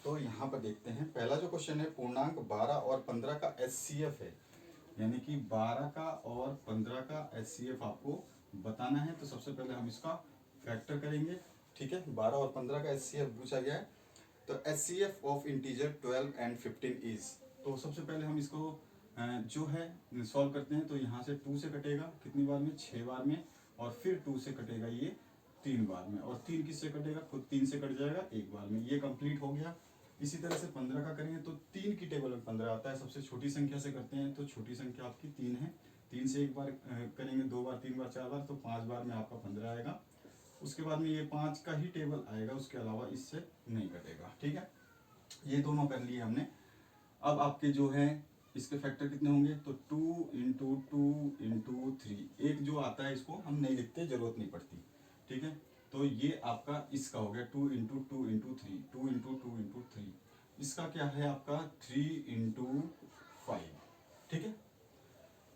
तो यहाँ पर देखते हैं, पहला जो क्वेश्चन है पूर्णांक 12 और 15 का एचसीएफ है, यानी कि 12 का और 15 का एचसीएफ आपको बताना है। तो सबसे पहले हम इसका फैक्टर करेंगे, ठीक है। 12 और 15 का एचसीएफ पूछा गया है। तो HCF of integer 12 and 15 is, तो सबसे पहले हम इसको जो है सॉल्व करते हैं। तो यहाँ से 2 से कटेगा कितनी बार में, 6 बार में, और फिर 2 से कटेगा ये 3 बार में, और 3 किससे कटेगा, खुद 3 से कट जाएगा 1 बार में। ये कंप्लीट हो गया। इसी तरह से 15 का करेंगे तो 3 की टेबल में 15 आता है। सबसे छोटी संख्या से करते हैं, तो छोटी संख्या आपकी 3 है। 3 से 1 बार करेंगे, 2 बार, 3 बार, 4 बार, तो 5 बार में आपका 15 आएगा। उसके बाद में ये 5 का ही टेबल आएगा, उसके अलावा इससे नहीं कटेगा, ठीक है। ये दोनों कर लिए हमने। अब आपके जो है इसके फैक्टर कितने होंगे, तो 2 इंटू 2 इंटू 3, एक जो आता है इसको हम नहीं लिखते, जरूरत नहीं पड़ती, ठीक है। तो ये आपका इसका हो गया 2 इंटू 2 इंटू 3, 2 इंटू 2 इंटू 3। इसका क्या है आपका 3 इंटू 5, ठीक है।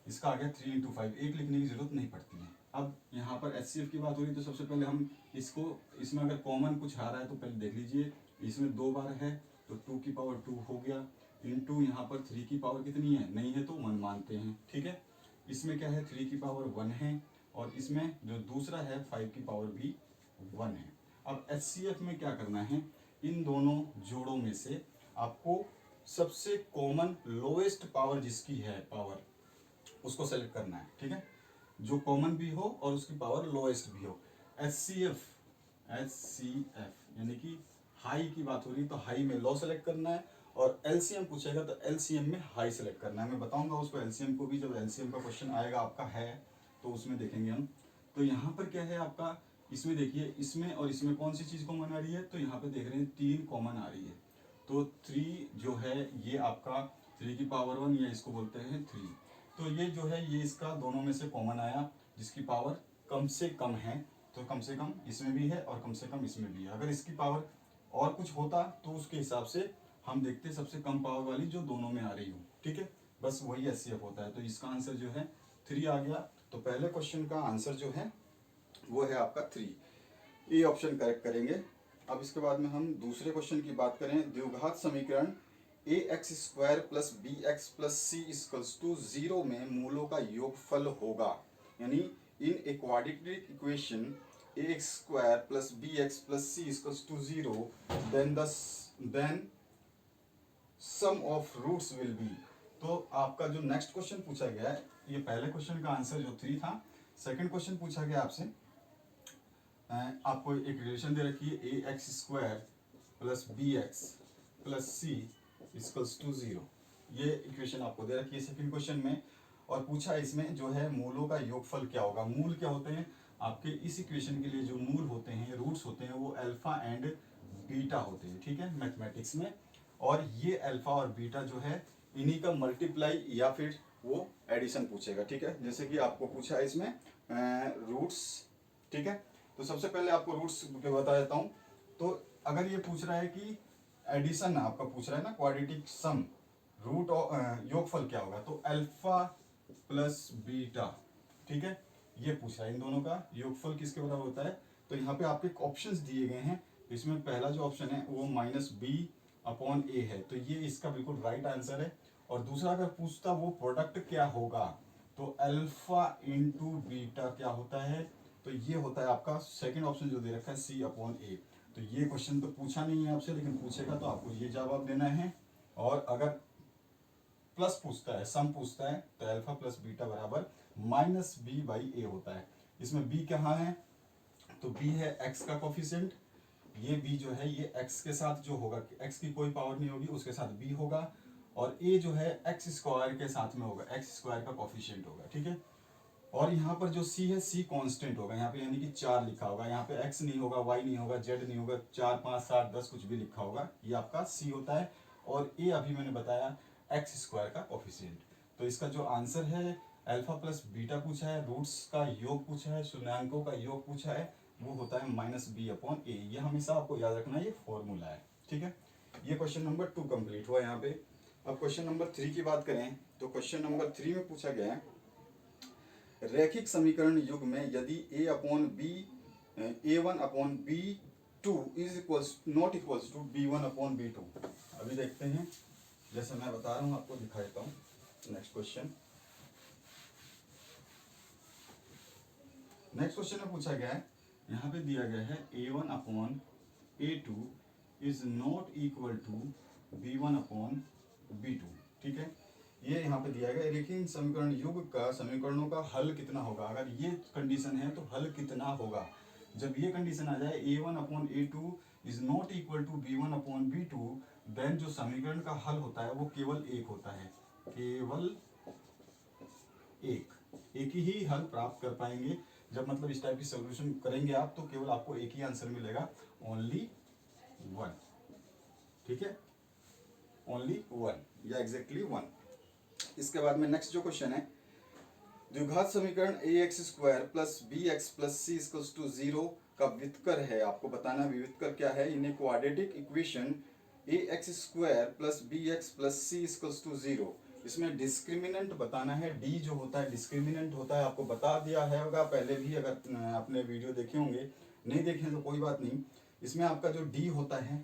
इसका आ गया 3 इंटू 5, एक लिखने की जरूरत नहीं पड़ती है। अब यहाँ पर एचसीएफ की बात हो रही है, तो सबसे पहले हम इसको, इसमें अगर कॉमन कुछ आ रहा है तो पहले देख लीजिए। इसमें 2 बार है तो 2 की पावर 2 हो गया, इंटू यहाँ पर 3 की पावर कितनी है, नहीं है तो 1 मानते हैं, ठीक है। इसमें क्या है 3 की पावर 1 है, और इसमें जो दूसरा है 5 की पावर भी 1 है। अब एचसीएफ में क्या करना है, इन दोनों जोड़ों में से आपको सबसे कॉमन लोएस्ट पावर जिसकी है पावर, उसको सेलेक्ट करना है, ठीक है। जो कॉमन भी हो और उसकी पावर लोएस्ट भी हो। एचसीएफ, एचसीएफ यानी कि हाई की बात हो रही है, तो हाई में लो सेलेक्ट करना है, और एलसीएम पूछेगा तो एलसीएम में हाई सेलेक्ट करना है। मैं बताऊंगा उसको एलसीएम को भी, जब एलसीएम का क्वेश्चन आएगा आपका है तो उसमें देखेंगे हम। तो यहाँ पर क्या है आपका, इसमें देखिए, इसमें और इसमें कौन सी चीज कॉमन आ रही है, तो यहाँ पे देख रहे हैं 3 कॉमन आ रही है। तो 3 जो है ये आपका 3 की पावर 1, या इसको बोलते हैं 3। तो ये जो है ये इसका दोनों में से कॉमन आया, जिसकी पावर कम से कम है, तो कम से कम इसमें भी है और कम से कम इसमें भी है। अगर इसकी पावर और कुछ होता तो उसके हिसाब से हम देखते सबसे कम पावर वाली जो दोनों में आ रही हो, ठीक है। बस वही एचसीएफ होता है। तो इसका आंसर जो है 3 आ गया। तो पहले क्वेश्चन का आंसर जो है वो है आपका 3, ए ऑप्शन करेक्ट करेंगे। अब इसके बाद में हम दूसरे क्वेश्चन की बात करें, द्विघात समीकरण a x square plus b x plus c equals to 0 में मूलों का योगफल होगा। यानी in a quadratic equation a x square plus b x plus c equals to 0, then sum of roots will be. तो आपका जो नेक्स्ट क्वेश्चन पूछा गया है, ये पहले क्वेश्चन का आंसर जो 3 था, सेकंड क्वेश्चन पूछा गया आपसे, आपको एक रिलेशन दे रखी है a x square plus b x plus c equals to 0। ये इक्वेशन आपको दे रखी है सेकंड क्वेश्चन में, और पूछा है इसमें जो है मूलों का योगफल क्या होगा। मूल क्या होते हैं आपके इस इक्वेशन के लिए, जो मूल होते हैं, रूट्स होते हैं, वो अल्फा एंड बीटा होते हैं, ठीक है, मैथमेटिक्स में। और ये अल्फा और बीटा जो है इन्हीं का मल्टीप्लाई या फिर वो एडिशन पूछेगा, ठीक है। जैसे कि आपको पूछा है इसमें रूट्स, ठीक है। तो सबसे पहले आपको रूट्स बता देता हूँ। तो अगर ये पूछ रहा है कि एडिशन आपका पूछ रहा है ना, क्वाड्रेटिक सम, रूट योगफल क्या होगा, तो अल्फा प्लस बीटा, ठीक है, ये पूछ रहा है इन दोनों का योगफल किसके बराबर होता है। तो यहाँ पे आपके ऑप्शंस दिए गए हैं। इसमें पहला जो ऑप्शन है वो -b/a है, तो ये इसका बिल्कुल राइट आंसर है। और दूसरा अगर पूछता वो प्रोडक्ट क्या होगा, तो अल्फा इंटू बीटा क्या होता है, तो ये होता है आपका सेकंड ऑप्शन जो दे रखा है c/a। तो ये क्वेश्चन तो पूछा नहीं है आपसे, लेकिन पूछेगा तो आपको ये जवाब देना है। और अगर प्लस पूछता है, सम पूछता है, तो अल्फा प्लस बीटा बराबर -b/a होता है। इसमें b कहाँ है, तो b है x का कोफिशिएंट। ये b जो है ये x के साथ जो होगा, x की कोई पावर नहीं होगी, उसके साथ b होगा। और a जो है x स्क्वायर के साथ में होगा, x स्क्वायर का कोफिशिएंट होगा, ठीक है। और यहाँ पर जो c है c कांस्टेंट होगा, यहाँ पे यानी कि 4 लिखा होगा, यहाँ पे x नहीं होगा, y नहीं होगा, z नहीं होगा, 4 5 7 10 कुछ भी लिखा होगा, ये आपका c होता है। और a अभी मैंने बताया x स्क्वायर का कोफिशिएंट। तो इसका जो आंसर है अल्फा प्लस बीटा पूछा है, रूट्स का योग पूछा है, शून्यांकों का योग पूछा है, वो होता है -b/a। ये हमेशा आपको याद रखना, ये फॉर्मूला है, ठीक है। ये क्वेश्चन नंबर 2 कंप्लीट हुआ यहाँ पे। अब क्वेश्चन नंबर 3 की बात करें, तो क्वेश्चन नंबर 3 में पूछा गया है, रैखिक समीकरण युग में यदि a/b a1/b two is equals not equals to B1/B2। अभी देखते हैं, जैसे मैं बता रहा हूँ आपको दिखा देता हूँ। नेक्स्ट क्वेश्चन में पूछा गया है, यहाँ पे दिया गया है A1/A2 is not equal to B1/B2। ठीक है, ये यहाँ पे दिया गया, लेकिन समीकरण युग का समीकरणों का हल कितना होगा। अगर ये कंडीशन है तो हल कितना होगा। जब ये कंडीशन आ जाए A1/A2 is not equal to B1/B2, then जो समीकरण का हल होता है वो केवल एक होता है, केवल एक ही हल प्राप्त कर पाएंगे। जब मतलब इस टाइप की सॉल्यूशन करेंगे आप, तो केवल आपको एक ही आंसर मिलेगा, ओनली वन। ठीक है, ओनली वन या एग्जैक्टली वन। इसके बाद में नेक्स्ट जो क्वेश्चन है, द्विघात समीकरण ax² plus bx plus c equals to 0 का व्युत्कर है। आपको बताना है व्युत्कर क्या है। In quadratic equation ax² plus bx plus c equals to 0, इसमें डिस्क्रिमिनेंट बताना है। d जो होता है डिस्क्रिमिनेंट होता है, आपको बता दिया है होगा पहले भी, अगर आपने वीडियो देखे होंगे, नहीं देखे तो कोई बात नहीं। इसमें आपका जो d होता है,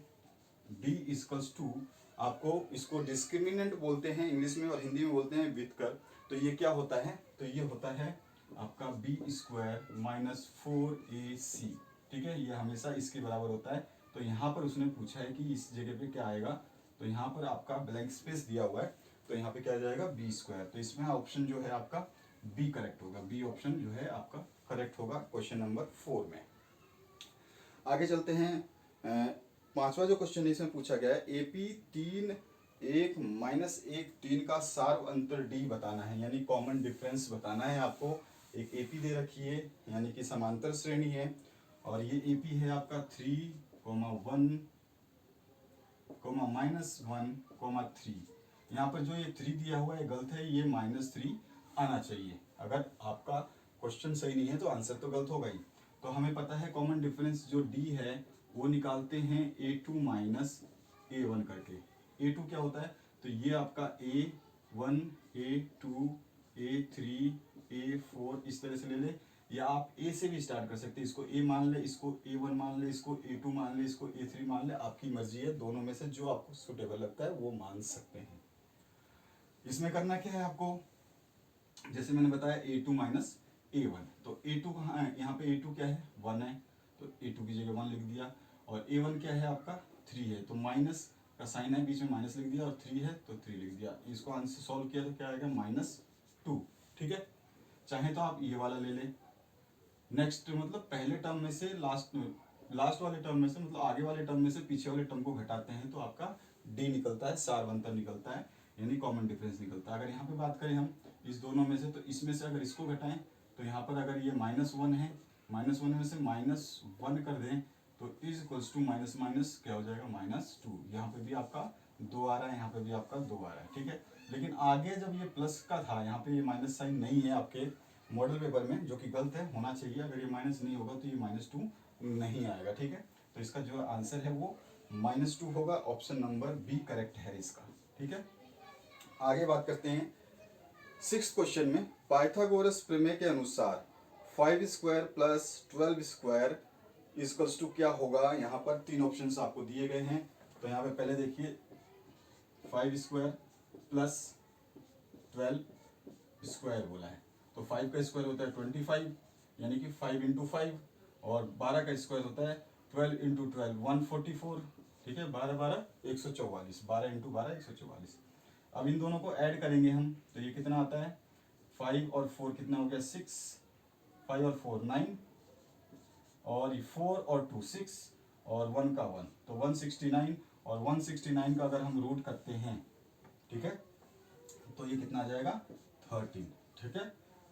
d इक्वल्स टू, आपको इसको डिस्क्रिमिनेंट बोलते हैं इंग्लिश में, और हिंदी में बोलते हैं व्युत्कर। तो ये क्या होता है, तो ये होता है आपका b² माइनस 4ac। ठीक है, ये हमेशा इसके बराबर होता है। तो यहाँ पर उसने पूछा है कि इस जगह पे क्या आएगा, तो यहाँ पर आपका ब्लैंक स्पेस दिया हुआ है, तो यहाँ पे क्या आ जाएगा b²। तो इसमें ऑप्शन जो है आपका बी करेक्ट होगा, बी ऑप्शन जो है आपका करेक्ट होगा क्वेश्चन नंबर 4 में। आगे चलते हैं। पांचवा जो क्वेश्चन है इसमें पूछा गया है AP 3 1 माइनस 1 3 का सार अंतर d बताना है, यानी कॉमन डिफरेंस बताना है आपको। एक AP दे रखी है, यानी कि समांतर श्रेणी है, और ये AP है आपका 3, 1, -1, 3। यहाँ पर जो ये 3 दिया हुआ है गलत है, ये -3 आना चाहिए। अगर आपका क्वेश्चन सही नहीं है तो आंसर तो गलत होगा ही। तो हमें पता है कॉमन डिफरेंस जो d है वो निकालते हैं A2 माइनस A1 करके। A2 क्या होता है, तो ये आपका A1 A2 A3 A4 इस तरह से ले ले, या आप A से भी स्टार्ट कर सकते हैं। इसको A मान ले, इसको A1 मान ले, इसको A2 मान ले, इसको A3 मान ले, आपकी मर्जी है। दोनों में से जो आपको सुटेबल लगता है वो मान सकते हैं। इसमें करना क्या है आपको, जैसे मैंने बताया A2 माइनस A1, तो A2 कहाँ है, यहाँ पे A2 क्या है 1 है, तो A2 की जगह 1 लिख दिया, और A1 क्या है आपका 3 है, तो माइनस का साइन है बीच में, माइनस लिख दिया, और 3 है तो 3 लिख दिया। इसको आंसर सॉल्व किया तो क्या आएगा -2। ठीक है, चाहे तो आप ये वाला ले लें, नेक्स्ट मतलब पहले टर्म में से लास्ट वाले टर्म में से, मतलब आगे वाले टर्म में से पीछे वाले टर्म को घटाते हैं तो आपका d निकलता है, सार अंतर निकलता है, यानी कॉमन डिफरेंस निकलता है। अगर यहाँ पे बात करें हम इस दोनों में से, तो इसमें से अगर इसको घटाएं तो यहाँ पर अगर ये -1 है, -1 में से -1 कर दें तो is equals to minus minus क्या हो जाएगा -2। यहाँ पे भी आपका 2 आ रहा है, यहाँ पे भी आपका 2 आ रहा है। ठीक है, लेकिन आगे जब ये प्लस का था, यहाँ पे ये माइनस साइन नहीं है आपके मॉडल पेपर में, जो कि गलत है, होना चाहिए। अगर ये माइनस नहीं होगा तो ये -2 नहीं आएगा। ठीक है, तो इसका जो आंसर है वो -2 होगा, ऑप्शन नंबर बी करेक्ट है इसका। ठीक है, आगे बात करते हैं 6th क्वेश्चन में। पाइथागोरस प्रमेय के अनुसार 5² प्लस 12² इक्वल्स टू क्या होगा। यहाँ पर 3 ऑप्शंस आपको दिए गए हैं। तो यहाँ पे पहले देखिए 5² प्लस 12² बोला है, तो 5 का स्क्वायर होता है 25, यानी कि 5 × 5, और 12 का स्क्वायर होता है 12 × 12 144। ठीक है, 12 12 144, 12 × 12 144। अब इन दोनों को ऐड करेंगे हम, तो ये कितना आता है 5 और 4 कितना हो गया 6, 5 और 4 9, और ये 4 और 2 6, और 1 का 1, तो 169, और 169 का अगर हम रूट करते हैं, ठीक है, तो ये कितना आ जाएगा 13। ठीक है,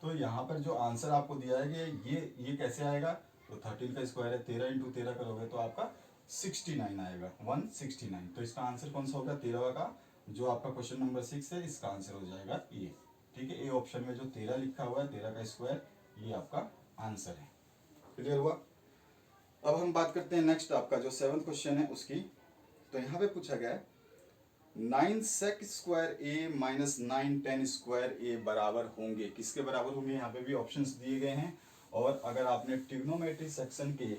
तो यहाँ पर जो आंसर आपको दिया है कि ये कैसे आएगा, तो 13 का स्क्वायर है, 13 × 13 करोगे तो आपका 69 आएगा, 169। तो इसका आंसर कौन सा होगा 13 का, जो आपका क्वेश्चन नंबर 6 है, इसका आंसर हो जाएगा ये। ठीक है, ए ऑप्शन में जो 13 लिखा हुआ है, 13 का स्क्वायर, ये आपका आंसर है। क्लियर हुआ। अब हम बात करते हैं नेक्स्ट आपका जो 7th क्वेश्चन है उसकी। तो यहाँ पे पूछा गया है 9 sec² a minus 9 tan² a बराबर होंगे, किसके बराबर होंगे। यहाँ पे भी ऑप्शंस दिए गए हैं, और अगर आपने ट्रिग्नोमेट्री सेक्शन के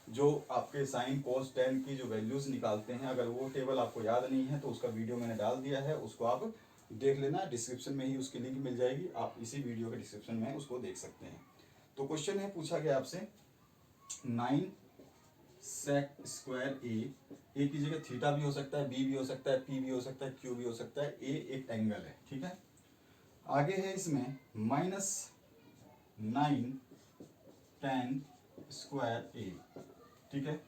जो आपके साइन कोस टेन की जो वैल्यूज निकालते हैं, अगर वो टेबल आपको याद नहीं है तो उसका वीडियो मैंने डाल दिया है, उसको आप देख लेना, डिस्क्रिप्शन में ही उसकी लिंक मिल जाएगी, आप इसी वीडियो के डिस्क्रिप्शन में उसको देख सकते हैं। तो क्वेश्चन है, पूछा गया आपसे 9 सेक स्क्वायर ए की जगह थीटा भी हो सकता है, बी भी हो सकता है, पी भी हो सकता है, क्यू भी हो सकता है, ए एक एंगल है, ठीक है। आगे है इसमें -9 10 स्क्वायर ए, ठीक है।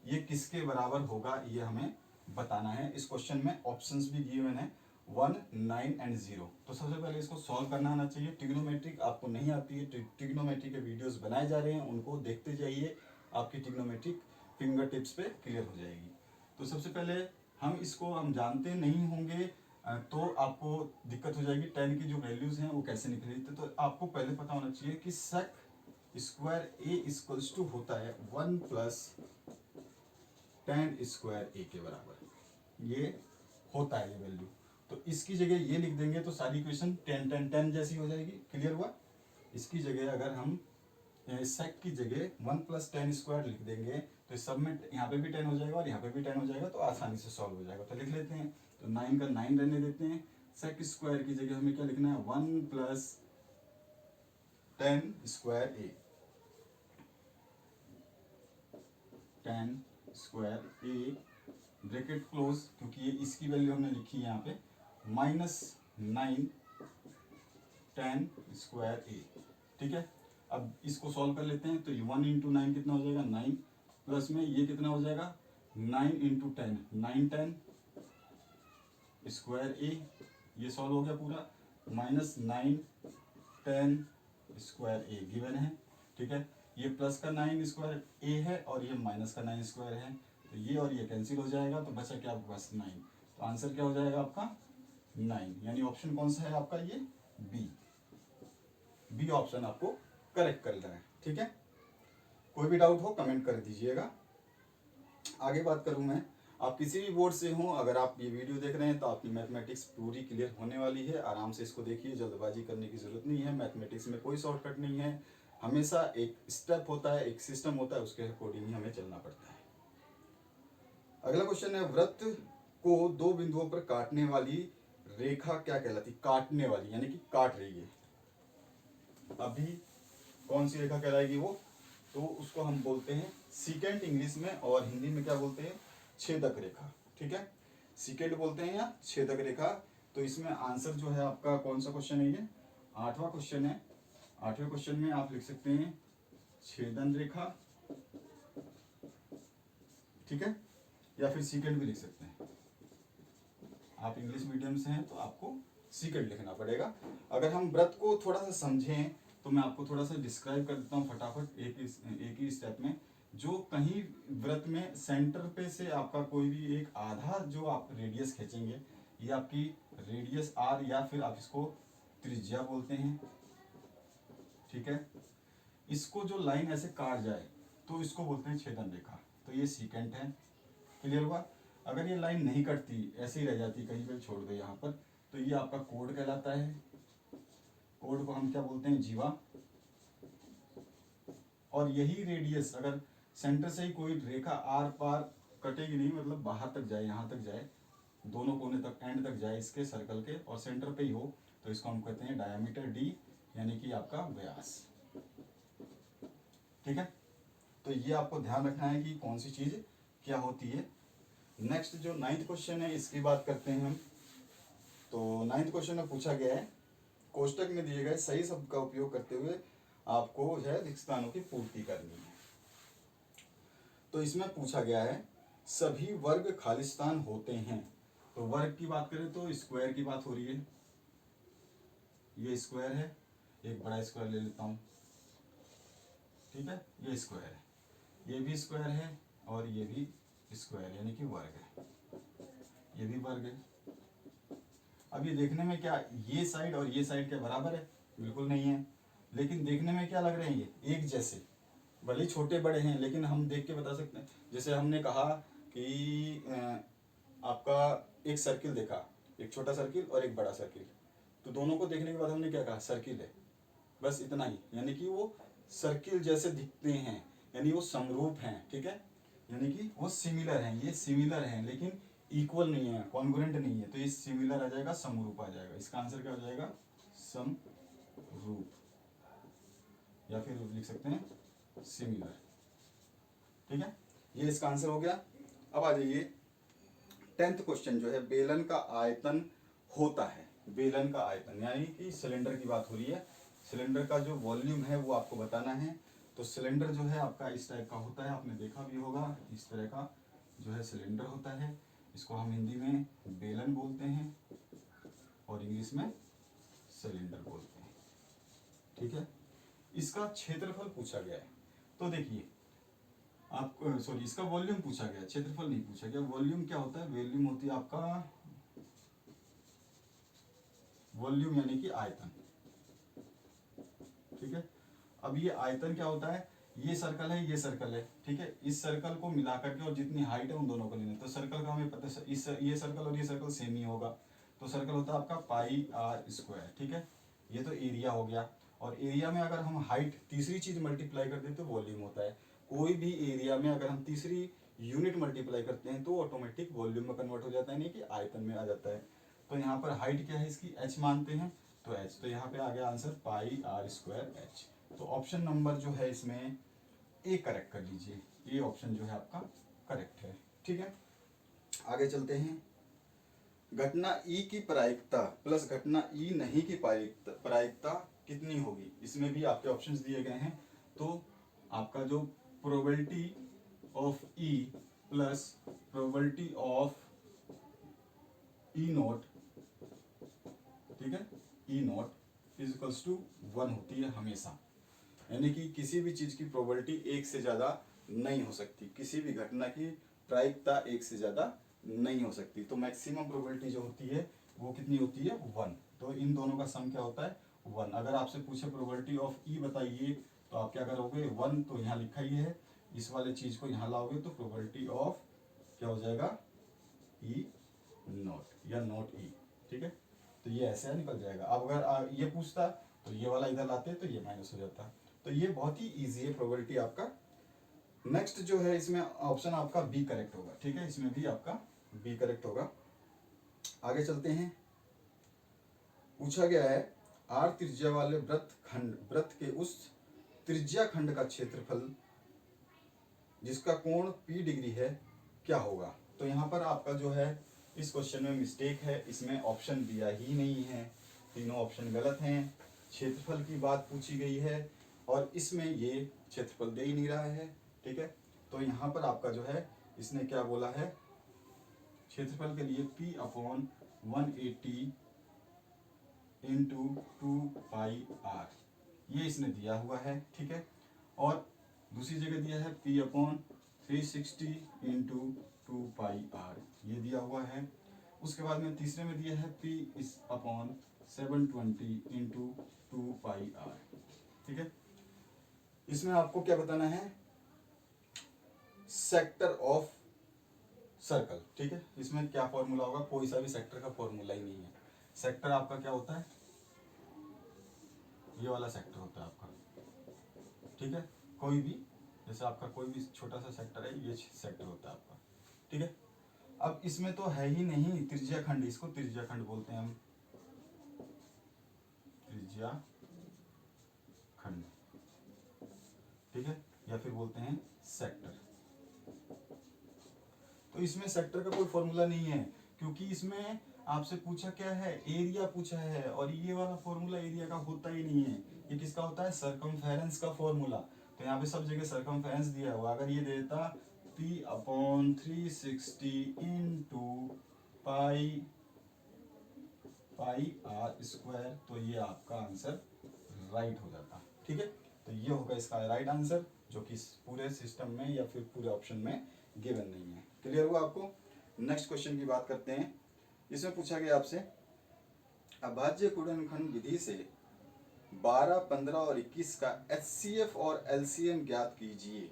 ये किसके बराबर होगा ये हमें बताना है। इस क्वेश्चन में ऑप्शंस भी दिए हुए हैं 1, 9 एंड 0। तो सबसे पहले इसको सॉल्व करना आना चाहिए। ट्रिग्नोमेट्रिक आपको नहीं आती है, ट्रिग्नोमेट्री के वीडियोस बनाए जा रहे हैं, उनको देखते जाइए, आपकी ट्रिग्नोमेट्रिक फिंगर टिप्स पे क्लियर हो जाएगी। तो सबसे पहले हम जानते नहीं होंगे तो आपको दिक्कत हो जाएगी। 10 की जो वैल्यूज हैं वो कैसे निकली, तो आपको पहले पता होना चाहिए कि sec square A equals to होता है 1 + 10 स्क्वायर ए के बराबर, ये होता है ये वैल्यू। तो इसकी जगह ये लिख देंगे तो सारी इक्वेशन 10 10 10 जैसी हो जाएगी। क्लियर हुआ। इसकी जगह अगर हम सेक की जगह 1 + 10 स्क्वायर लिख देंगे तो इस सब में यहाँ पे भी 10 हो जाएगा और यहाँ पे भी 10 हो जाएगा, तो आसानी से सॉल्व हो जाएगा। तो लिख लेते हैं, तो 9 का 9 रहने देते हैं। सेक स्क्वायर की जगह हमें क्या लिखना है, 1 + 10 square A, 10 square A bracket close, क्योंकि ये इसकी वैल्यू हमने लिखी है यहाँ पे, -9 10 स्क्वायर ए, ठीक है। अब इसको सॉल्व कर लेते हैं, तो ये 1 × 9 कितना हो जाएगा 9, प्लस में ये कितना हो जाएगा 9 × 10 9 10 स्क्वायर ए, ये सॉल्व हो गया पूरा, -9 10 स्क्वायर ए गिवन है, ठीक है। ये प्लस का 9 स्क्वायर ए है और ये माइनस का 9 स्क्वायर है, तो ये और ये कैंसिल हो जाएगा, तो बचा क्या आपके पास 9। तो आंसर क्या हो जाएगा आपका 9, यानी ऑप्शन कौन सा है आपका, ये बी ऑप्शन आपको करेक्ट कर लेना है, ठीक है। कोई भी डाउट हो कमेंट कर दीजिएगा। आगे बात करूं मैं, आप किसी भी बोर्ड से हो, अगर आप ये वीडियो देख रहे हैं तो आपकी मैथमेटिक्स पूरी क्लियर होने वाली है। आराम से इसको देखिए, जल्दबाजी करने की जरूरत नहीं है। मैथमेटिक्स में कोई शॉर्टकट नहीं है, हमेशा एक स्टेप होता है, एक सिस्टम होता है, उसके अकॉर्डिंग ही हमें चलना पड़ता है। अगला क्वेश्चन है, वृत्त को 2 बिंदुओं पर काटने वाली रेखा क्या कहलाती, काटने वाली यानी कि काट रही है, अभी कौन सी रेखा कहलाएगी वो, तो उसको हम बोलते हैं सीकेंट इंग्लिश में, और हिंदी में क्या बोलते हैं, छेदक रेखा, ठीक है। सीकेंट बोलते हैं या छेदक रेखा। तो इसमें आंसर जो है आपका कौन सा क्वेश्चन है, ये 8वां क्वेश्चन है। 8वें क्वेश्चन में आप लिख सकते हैं छेदन रेखा, ठीक है, या फिर सीकेंट भी लिख सकते हैं। आप इंग्लिश मीडियम से हैं तो आपको सीकेंट लिखना पड़ेगा। अगर हम व्रत को थोड़ा सा समझें तो मैं आपको थोड़ा सा डिस्क्राइब कर देता हूँ फटाफट एक ही स्टेप में। जो कहीं व्रत में सेंटर पे से आपका कोई भी एक आधा जो आप रेडियस खींचेंगे, ये आपकी रेडियस आर, या फिर आप इसको त्रिज्या बोलते हैं, ठीक है। इसको जो लाइन ऐसे काट जाए तो इसको बोलते हैं छेदन रेखा, तो ये सीकेंट है। क्लियर हुआ। अगर ये लाइन नहीं कटती, ऐसे ही रह जाती, कहीं पर छोड़ दो यहाँ पर, तो ये आपका कोड कहलाता है। कोड को हम क्या बोलते हैं, जीवा। और यही रेडियस अगर सेंटर से ही कोई रेखा आर पार कटेगी नहीं, मतलब बाहर तक जाए, यहाँ तक जाए, दोनों कोने तक, एंड तक जाए इसके सर्कल के, और सेंटर पे ही हो, तो इसको हम कहते हैं डायमीटर डी, यानी कि आपका व्यास, ठीक है। तो ये आपको ध्यान रखना है कि कौन सी चीज क्या होती है। नेक्स्ट जो 9th क्वेश्चन है इसकी बात करते हैं हम। तो 9th क्वेश्चन में पूछा गया है, कोष्टक में दिए गए सही शब्द का उपयोग करते हुए आपको है रिक्त स्थानों की पूर्ति करनी है। तो इसमें पूछा गया है, सभी वर्ग खालिस्तान होते हैं। तो वर्ग की बात करें तो स्क्वायर की बात हो रही है, ये स्क्वायर है, एक बड़ा स्क्वायर ले लेता हूँ, ठीक है, ये स्क्वायर है, ये भी स्क्वायर है, और ये भी स्क्वायर यानी कि वर्ग है, ये भी वर्ग है। अब ये देखने में क्या, ये साइड और ये साइड क्या बराबर है, बिल्कुल नहीं है, लेकिन देखने में क्या लग रहे हैं, ये एक जैसे, भले छोटे बड़े हैं, लेकिन हम देख के बता सकते हैं। जैसे हमने कहा कि आपका एक सर्किल देखा, एक छोटा सर्किल और एक बड़ा सर्किल, तो दोनों को देखने के बाद हमने क्या कहा, सर्किल है, बस इतना ही, यानी कि वो सर्किल जैसे दिखते हैं। यानी वो समरूप हैं, ठीक है, यानी कि वो सिमिलर हैं, ये सिमिलर हैं लेकिन इक्वल नहीं है, कॉन्ग्रुएंट नहीं है, तो ये सिमिलर आ जाएगा, समरूप आ जाएगा। इसका आंसर क्या हो जाएगा? समरूप, या फिर लिख सकते हैं सिमिलर, ठीक है। ये इसका आंसर हो गया। अब आ जाइए 10th क्वेश्चन जो है, बेलन का आयतन होता है। बेलन का आयतन यानी कि सिलेंडर की बात हो रही है, सिलेंडर का जो वॉल्यूम है वो आपको बताना है। तो सिलेंडर जो है आपका इस टाइप का होता है, आपने देखा भी होगा, इस तरह का जो है सिलेंडर होता है। इसको हम हिंदी में बेलन बोलते हैं और इंग्लिश में सिलेंडर बोलते हैं, ठीक है। इसका क्षेत्रफल पूछा गया है, तो देखिए आपको, सॉरी, इसका वॉल्यूम पूछा गया, क्षेत्रफल नहीं पूछा गया। वॉल्यूम क्या होता है? वॉल्यूम होती है आपका, वॉल्यूम यानी कि आयतन, ठीक है। अब ये आयतन क्या होता है? ये सर्कल है, ये सर्कल है, ठीक है। इस सर्कल को मिला करके और जितनी हाइट है उन दोनों को लेना, तो सर्कल का हमें पता है, इस ये सर्कल और ये सर्कल सेम ही होगा, तो सर्कल होता है आपका पाई आर स्क्वायर, ठीक है। ये तो एरिया हो गया, और एरिया में अगर हम हाइट तीसरी चीज मल्टीप्लाई कर दें तो वॉल्यूम होता है। कोई भी एरिया में अगर हम तीसरी यूनिट मल्टीप्लाई करते हैं तो ऑटोमेटिक वॉल्यूम में कन्वर्ट हो जाता है, नहीं कि आयतन में आ जाता है। तो यहाँ पर हाइट क्या है इसकी? एच मानते हैं, तो एच, तो यहाँ पे आ गया answer pi r square h. तो ऑप्शन नंबर जो है इसमें ए करेक्ट कर लीजिए, ये ऑप्शन जो है आपका करेक्ट है, ठीक है। आगे चलते हैं। घटना ई की प्रायिकता प्लस घटना ई नहीं की प्रायिकता कितनी होगी? इसमें भी आपके ऑप्शंस दिए गए हैं। तो आपका जो probability of E plus probability of E not, ठीक है, ई नॉट इज इक्वल्स टू 1 होती है हमेशा, यानी कि किसी भी चीज की प्रोबेबिलिटी एक से ज्यादा नहीं हो सकती, किसी भी घटना की प्रायिकता एक से ज्यादा नहीं हो सकती। तो मैक्सिमम प्रोबेबिलिटी जो होती है वो कितनी होती है? 1। तो इन दोनों का सम क्या होता है? 1। अगर आपसे पूछे प्रोबेबिलिटी ऑफ ई बताइए तो आप क्या करोगे? 1 तो यहाँ लिखा ही है, इस वाले चीज को यहाँ लाओगे तो प्रोबेबिलिटी ऑफ क्या हो जाएगा? ई नॉट या नॉट ई, ठीक है। तो ये ऐसे निकल जाएगा। अब अगर ये पूछता तो ये वाला इधर लाते तो ये माइनस हो जाता। तो ये बहुत ही इजी है प्रोबेबिलिटी आपका। नेक्स्ट जो है इसमें ऑप्शन आपका बी करेक्ट होगा, ठीक है, इसमें भी आपका बी करेक्ट होगा। आगे चलते हैं। पूछा गया है आर त्रिज्या वाले वृत्त के उस त्रिज्या खंड का क्षेत्रफल जिसका कोण p डिग्री है क्या होगा? तो यहाँ पर आपका जो है इस क्वेश्चन में मिस्टेक है, इसमें ऑप्शन दिया ही नहीं है, तीनों ऑप्शन गलत हैं। क्षेत्रफल की बात पूछी गई है और इसमें ये क्षेत्रफल दे ही नहीं रहा है, ठीक है। तो यहाँ पर आपका जो है इसने क्या बोला है? क्षेत्रफल के लिए p upon 180 into 2 pi r, ये इसने दिया हुआ है, ठीक है। और दूसरी जगह दिया है p upon 360 into 2 pi r, ये दिया हुआ है। उसके बाद में तीसरे में दिया है p इस अपॉन 720 इंटू 2 पाई आर, ठीक है। इसमें आपको क्या बताना है? सेक्टर ऑफ सर्कल, ठीक है। इसमें क्या फॉर्मूला होगा? कोई सा भी सेक्टर का फॉर्मूला ही नहीं है। सेक्टर आपका क्या होता है? ये वाला सेक्टर होता है आपका, ठीक है। कोई भी, जैसे आपका कोई भी छोटा सा सेक्टर है, ये सेक्टर होता है आपका, ठीक है। अब इसमें तो है ही नहीं त्रिज्या खंड, इसको त्रिज्या खंड बोलते हैं हम, त्रिज्या खंड, ठीक है, या फिर बोलते हैं सेक्टर। तो इसमें सेक्टर का कोई फॉर्मूला नहीं है, क्योंकि इसमें आपसे पूछा क्या है? एरिया पूछा है, और ये वाला फॉर्मूला एरिया का होता ही नहीं है। ये किसका होता है? सरकमफेरेंस का फॉर्मूला। तो यहाँ पे सब जगह सरकमफेरेंस दिया हुआ। अगर ये देता p upon 360 into pi r square, तो ये आपका आंसर राइट हो जाता, ठीक है। तो ये होगा इसका राइट आंसर, जो कि पूरे सिस्टम में या फिर पूरे ऑप्शन में गिवन नहीं है। क्लियर हुआ आपको? नेक्स्ट क्वेश्चन की बात करते हैं। इसमें पूछा गया आपसे अभाज्य गुणनखंड विधि से 12, 15 और 21 का HCF और LCM ज्ञात कीजिए।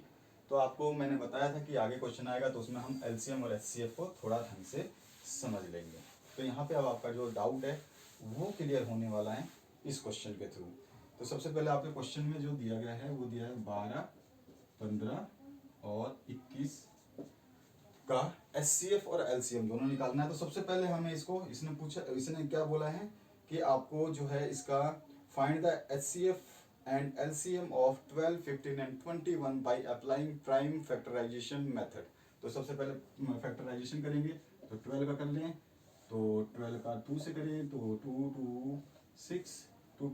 तो आपको मैंने बताया था कि आगे क्वेश्चन आएगा तो उसमें हम LCM और HCF को थोड़ा ढंग से समझ लेंगे। तो यहाँ पे अब आपका जो डाउट है वो क्लियर होने वाला है इस क्वेश्चन के थ्रू। तो सबसे पहले आपके क्वेश्चन में जो दिया गया है वो दिया है 12, 15 और 21 का HCF और LCM दोनों निकालना है। तो सबसे पहले हमें इसने क्या बोला है कि आपको जो है इसका find the HCF and LCM of 12, 15 and 21 by applying prime factorisation method. तो सबसे पहले फैक्टराइजेशन करेंगे, तो 12 का कर लें, तो 12 का 2 से करें तो 2 2 6 2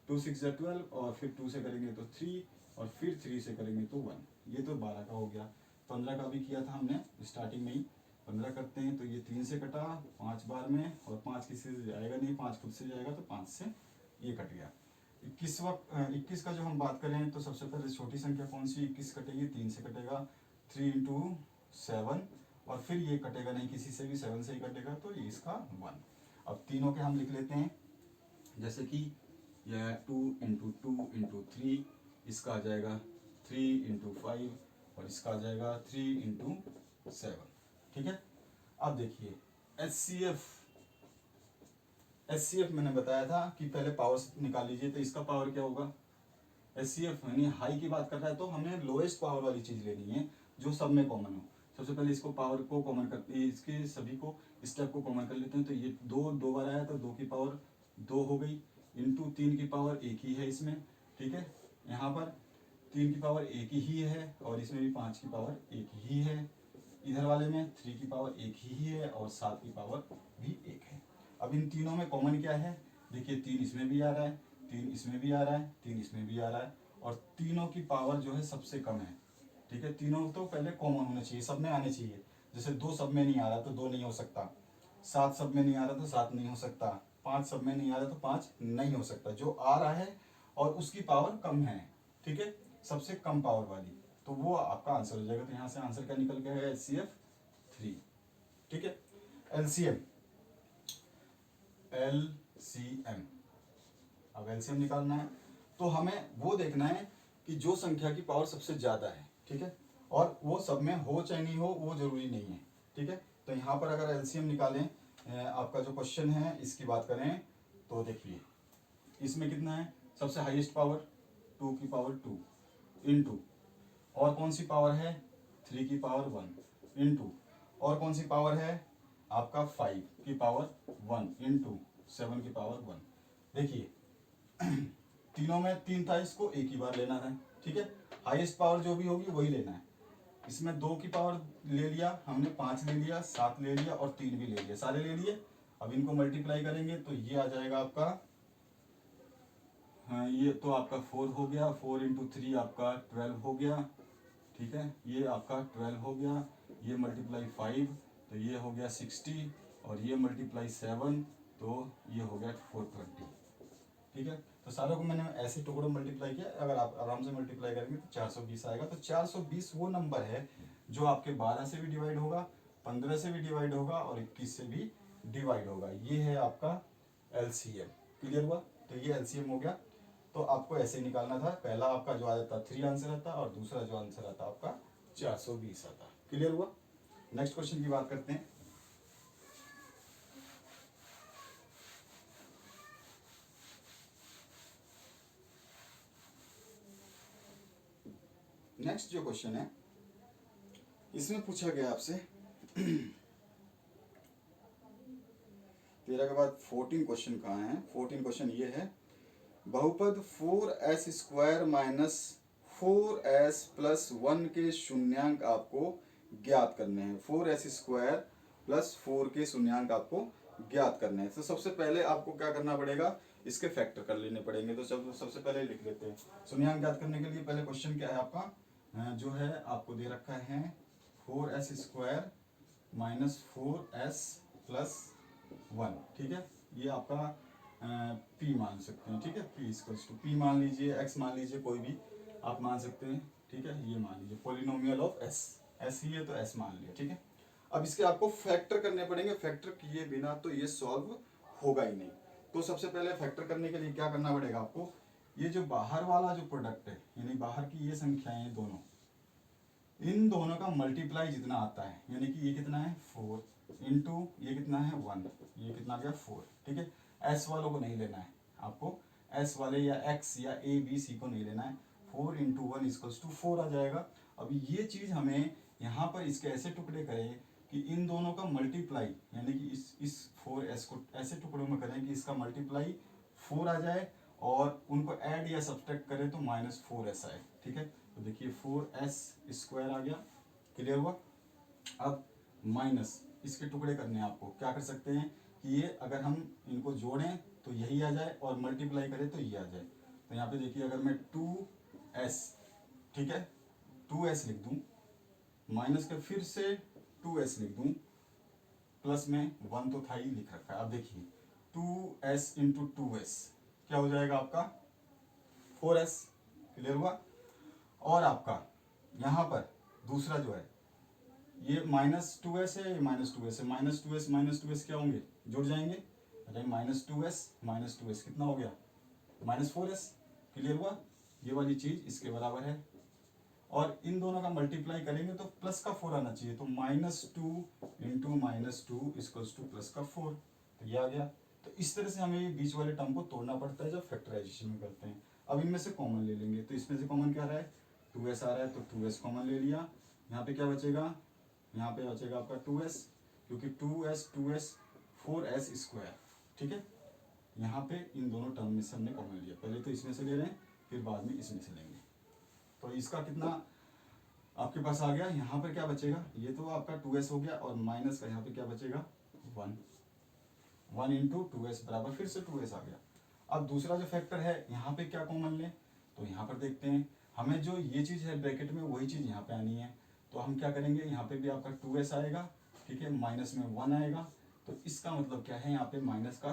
2 6 या 12, और फिर 2 से करेंगे तो 3, और फिर 3 से करेंगे तो 1। ये तो 12 का हो गया। 15 का भी किया था हमने स्टार्टिंग में ही। 15 करते हैं तो ये 3 से कटा 5 बार में, और 5 किसी से जाएगा नहीं, 5 खुद से जाएगा, तो 5 से ये कट गया। 21 का जो हम बात करें तो सबसे पहले छोटी संख्या कौन सी 21 कटेगी, 3 से कटेगा, 3 इंटू 7, और फिर ये कटेगा नहीं किसी से भी, 7 से ही कटेगा, तो ये इसका 1। अब तीनों के हम लिख लेते हैं, जैसे कि यह 2 इंटू 2 इंटू 3, इसका आ जाएगा 3 इंटू 5, और इसका आ जाएगा 3 इंटू 7। ठीक है। अब देखिए एचसीएफ मैंने बताया था कि पहले पावर निकाल लीजिए, तो इसका पावर क्या होगा, एचसीएफ यानी हाई की बात कर रहा है, तो हमें लोएस्ट पावर वाली चीज लेनी है जो सब में कॉमन हो। सबसे पहले इसको पावर को कॉमन करते हैं, इसके सभी को स्टेप को कॉमन कर लेते हैं। तो ये दो बार आया तो 2 की पावर 2 हो गई, इंटू 3 की पावर 1 ही है इसमें। ठीक है, यहाँ पर 3 की पावर 1 ही है, और इसमें भी 5 की पावर 1 ही है। इधर वाले में 3 की पावर 1 ही है, और 7 की पावर भी 1 है। अब इन तीनों में कॉमन क्या है, देखिए 3 इसमें भी आ रहा है, 3 इसमें भी आ रहा है, 3 इसमें भी आ रहा है, और तीनों की पावर जो है सबसे कम है। ठीक है, तीनों तो पहले कॉमन होने चाहिए, सब में आने चाहिए। जैसे 2 सब में नहीं आ रहा तो 2 नहीं हो सकता, 7 सब में नहीं आ रहा तो 7 नहीं हो सकता, 5 सब में नहीं आ रहा तो 5 नहीं हो सकता। जो आ रहा है और उसकी पावर कम है, ठीक है, सबसे कम पावर वाली, तो वो आपका आंसर हो जाएगा। तो यहाँ से आंसर क्या निकल गया है, HCF 3। ठीक है, LCM अब LCM निकालना है, तो हमें वो देखना है कि जो संख्या की पावर सबसे ज्यादा है। ठीक है, और वो सब में हो चाहे नहीं हो वो जरूरी नहीं है। ठीक है, तो यहाँ पर अगर LCM निकालें, आपका जो क्वेश्चन है इसकी बात करें, तो देखिए इसमें कितना है, सबसे हाईएस्ट पावर 2 की पावर 2 इंटू, और कौन सी पावर है 3 की पावर 1 इंटू, और कौन सी पावर है आपका 5 की पावर 1 इंटू 7 की पावर 1। देखिए तीनों में 3 था, इसको एक ही बार लेना है। ठीक है, हाईएस्ट पावर जो भी होगी वही लेना है। इसमें 2 की पावर ले लिया हमने, 5 ले लिया, 7 ले लिया, और 3 भी ले लिया, सारे ले लिए। अब इनको मल्टीप्लाई करेंगे तो ये आ जाएगा आपका, हाँ ये तो आपका 4 हो गया, 4 इंटू 3 आपका 12 हो गया। ठीक है, ये आपका 12 हो गया, ये मल्टीप्लाई 5 तो ये हो गया 60, और ये मल्टीप्लाई 7 तो ये हो गया 420। ठीक है, तो सारों को मैंने ऐसे टुकड़ों मल्टीप्लाई किया, अगर आप आराम से मल्टीप्लाई करेंगे तो 420 आएगा। तो 420 वो नंबर है जो आपके 12 से भी डिवाइड होगा, 15 से भी डिवाइड होगा, और 21 से भी डिवाइड होगा। ये है आपका LCM। क्लियर हुआ, तो ये LCM हो गया। तो आपको ऐसे निकालना था, पहला आपका जो आ जाता 3 आंसर आता, और दूसरा जो आंसर आता आपका 420 आता। क्लियर हुआ। नेक्स्ट क्वेश्चन की बात करते हैं। नेक्स्ट जो क्वेश्चन है इसमें पूछा गया आपसे 13 के बाद 14 क्वेश्चन कहाँ है, 14 क्वेश्चन ये है, बहुपद 4s² माइनस 4s प्लस 1 के शून्यांक आपको ज्ञात करने हैं। 4s² प्लस 4 के शून्यांक आपको ज्ञात करने हैं। तो सबसे पहले आपको क्या करना पड़ेगा, इसके फैक्टर कर लेने पड़ेंगे। तो सबसे पहले लिख लेते हैं शून्यांक ज्ञात करने के लिए। पहले क्वेश्चन क्या है आपका, जो है आपको दे रखा है 4s² माइनस 4s प्लस 1। ठीक है, ये आपका P मान सकते हैं। ठीक है, P इक्वल्स टू P मान लीजिए, X मान लीजिए, कोई भी आप मान सकते हैं। ठीक है, ये मान लीजिए पोलिनोमियल ऑफ S ही है तो S मान लिया। ठीक है, अब इसके आपको फैक्टर करने पड़ेंगे, फैक्टर किए बिना तो ये सॉल्व होगा ही नहीं। तो सबसे पहले फैक्टर करने के लिए क्या करना पड़ेगा आपको, ये जो बाहर वाला जो प्रोडक्ट है, यानी बाहर की ये संख्याएं दोनों, इन दोनों का मल्टीप्लाई जितना आता है, यानी कि ये कितना है 4 इंटू ये कितना है 1, ये कितना गया 4। ठीक है, S वालों को नहीं लेना है आपको, S वाले या X या A B C को नहीं लेना है, 4 इंटू 1 इक्वल्स टू 4 आ जाएगा। अब ये चीज़ हमें यहाँ पर इसके ऐसे टुकड़े करें कि इन दोनों का मल्टीप्लाई, यानी कि इस 4s को ऐसे टुकड़ों में करें कि इसका मल्टीप्लाई 4 आ जाए और उनको ऐड या सब्ट्रैक्ट करें तो -4s आए। ठीक है, तो देखिए 4s स्क्वायर आ गया। क्लियर हुआ। अब माइनस इसके टुकड़े करने हैं आपको, क्या कर सकते हैं कि ये अगर हम इनको जोड़ें तो यही आ जाए और मल्टीप्लाई करें तो ये आ जाए। तो यहाँ पे देखिए अगर मैं 2s, ठीक है, 2s लिख दूं, माइनस के फिर से 2s लिख दूं, प्लस में 1 तो था ही लिख रखा है। अब देखिए 2s इंटू 2s क्या हो जाएगा आपका 4s। क्लियर हुआ। और आपका यहाँ पर दूसरा जो है ये -2s है, ये -2s है, -2s क्या होंगे, जुड़ जाएंगे। अरे -2s कितना हो गया -4s। क्लियर हुआ। ये वाली चीज इसके बराबर है और इन दोनों का मल्टीप्लाई करेंगे तो प्लस का 4 आना चाहिए, तो -2 इंटू -2 इक्वल्स टू प्लस का 4, तो ये आ गया। तो इस तरह से हमें ये बीच वाले टर्म को तोड़ना पड़ता है जब फैक्टराइजेशन में करते हैं। अब इनमें से कॉमन ले लेंगे, तो इसमें से कॉमन क्या आ रहा है 2s आ रहा है, तो 2s कॉमन ले लिया। यहाँ पे क्या बचेगा, यहाँ पे बचेगा आपका 2s, क्योंकि 2s 4s स्क्वायर। ठीक है, यहाँ पे इन दोनों टर्म में से हमने कॉमन लिया, पहले तो इसमें से ले रहे हैं फिर बाद में इसमें से लेंगे। तो इसका कितना आपके पास आ गया, यहाँ पर क्या बचेगा, ये तो आपका 2s हो गया और माइनस का यहाँ पे क्या बचेगा 1 इंटू 2s बराबर फिर से 2s आ गया। अब दूसरा जो फैक्टर है यहाँ पे क्या कॉमन लें, तो यहाँ पर देखते हैं हमें जो ये चीज़ है ब्रैकेट में वही चीज़ यहाँ पे आनी है। तो हम क्या करेंगे, यहाँ पे भी आपका 2s आएगा, ठीक है, माइनस में 1 आएगा, तो इसका मतलब क्या है, यहाँ पे माइनस का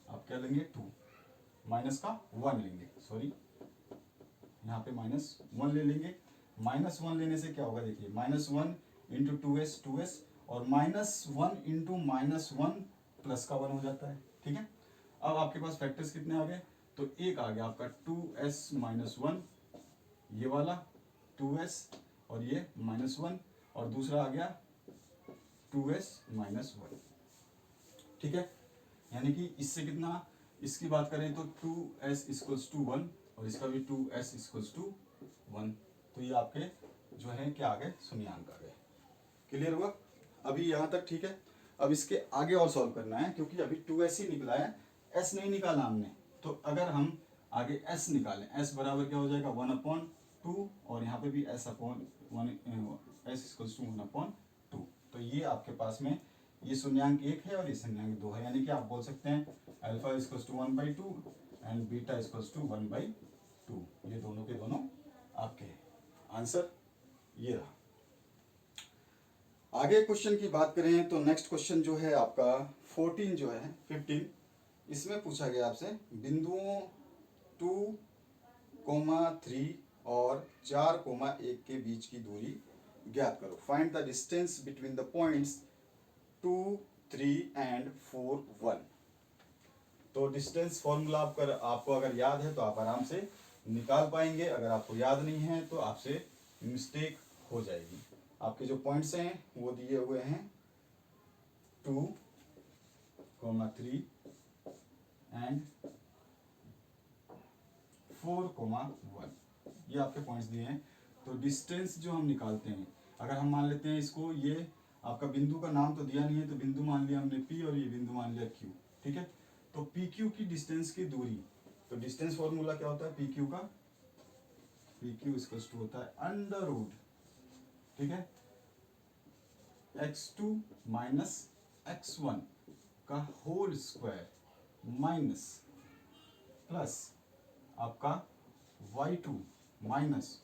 आप क्या लेंगे 2, माइनस का 1 लेंगे, सॉरी यहाँ पे -1 ले लेंगे। -1 लेने से क्या होगा, देखिए -1 इंटू 2s और -1 इंटू -1 प्लस का 1 हो जाता है। ठीक है, अब आपके पास फैक्टर्स कितने आ गए, तो एक आ गया आपका 2s -1, ये वाला 2s और ये -1, और दूसरा आ गया 2s -1। ठीक है, यानी कि इससे कितना, इसकी बात करें तो 2s इक्वल्स टू 1 और इसका भी 2s इक्वल्स टू 1। तो ये आपके जो है क्या आ गए, शून्यांक आ गए। क्लियर हुआ अभी यहाँ तक। ठीक है, अब इसके आगे और सॉल्व करना है, क्योंकि अभी 2s ही निकला है, s नहीं निकाला हमने। तो अगर हम आगे s निकालें, s बराबर क्या हो जाएगा 1/2, और यहाँ पे भी s इक्वल्स टू 1/2। तो ये आपके पास में ये शून्यांक 1 है और ये शून्यांक 2 है, यानी कि आप बोल सकते हैं alpha equals to 1/2 and beta equals to 1/2। ये दोनों के दोनों आपके आंसर ये रहा। आगे क्वेश्चन की बात करें तो नेक्स्ट क्वेश्चन जो है आपका 14 जो है 15, इसमें पूछा गया आपसे बिंदुओं 2,3 और 4,1 के बीच की दूरी ज्ञात करो। Find the distance between the points 2, 3 and 4, 1। तो डिस्टेंस फॉर्मूला आपको अगर याद है तो आप आराम से निकाल पाएंगे, अगर आपको याद नहीं है तो आपसे मिस्टेक हो जाएगी। आपके जो पॉइंट्स हैं वो दिए हुए हैं 2, 3 एंड 4, 1, ये आपके पॉइंट्स दिए हैं। तो डिस्टेंस जो हम निकालते हैं, अगर हम मान लेते हैं इसको, ये आपका बिंदु का नाम तो दिया नहीं है, तो बिंदु मान लिया हमने P और ये बिंदु मान लिया Q। ठीक है, तो PQ की डिस्टेंस की दूरी, तो डिस्टेंस फॉर्मूला क्या होता है PQ का, PQ इक्वल्स टू होता है अंडर रूट, ठीक है, x2 माइनस x1 का होल स्क्वायर माइनस प्लस आपका y2 माइनस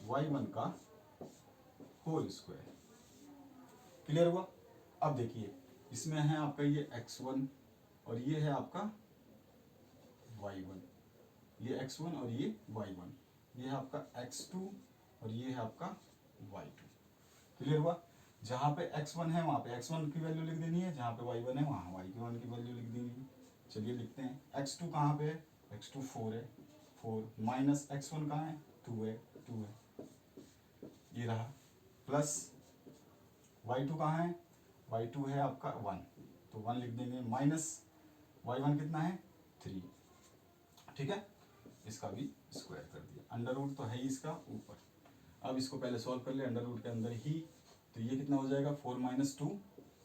y1 का होल स्क्वायर। क्लियर हुआ। अब देखिए इसमें है आपका ये x1 और ये है आपका y1, ये x1 और ये y1, ये है आपका x2 और ये है आपका y2। क्लियर हुआ। जहाँ पे x1 है वहाँ पे x1 की वैल्यू लिख देनी है, जहाँ पे y1 है वहाँ y1 की वैल्यू लिख देनी है। चलिए लिखते हैं, x2 कहाँ पे है, x2 4 है, 4 माइनस x1 कहाँ है 2 है, 2 है, ये रहा, प्लस y2 कहाँ है, y2 है आपका 1, तो 1 लिख देंगे, माइनस y1 कितना है 3। ठीक है, इसका भी स्क्वायर कर दिया। अंडर रूट तो है ही इसका ऊपर। अब इसको पहले सॉल्व कर ले अंडर रूट के अंदर ही, तो ये कितना हो जाएगा 4 माइनस 2,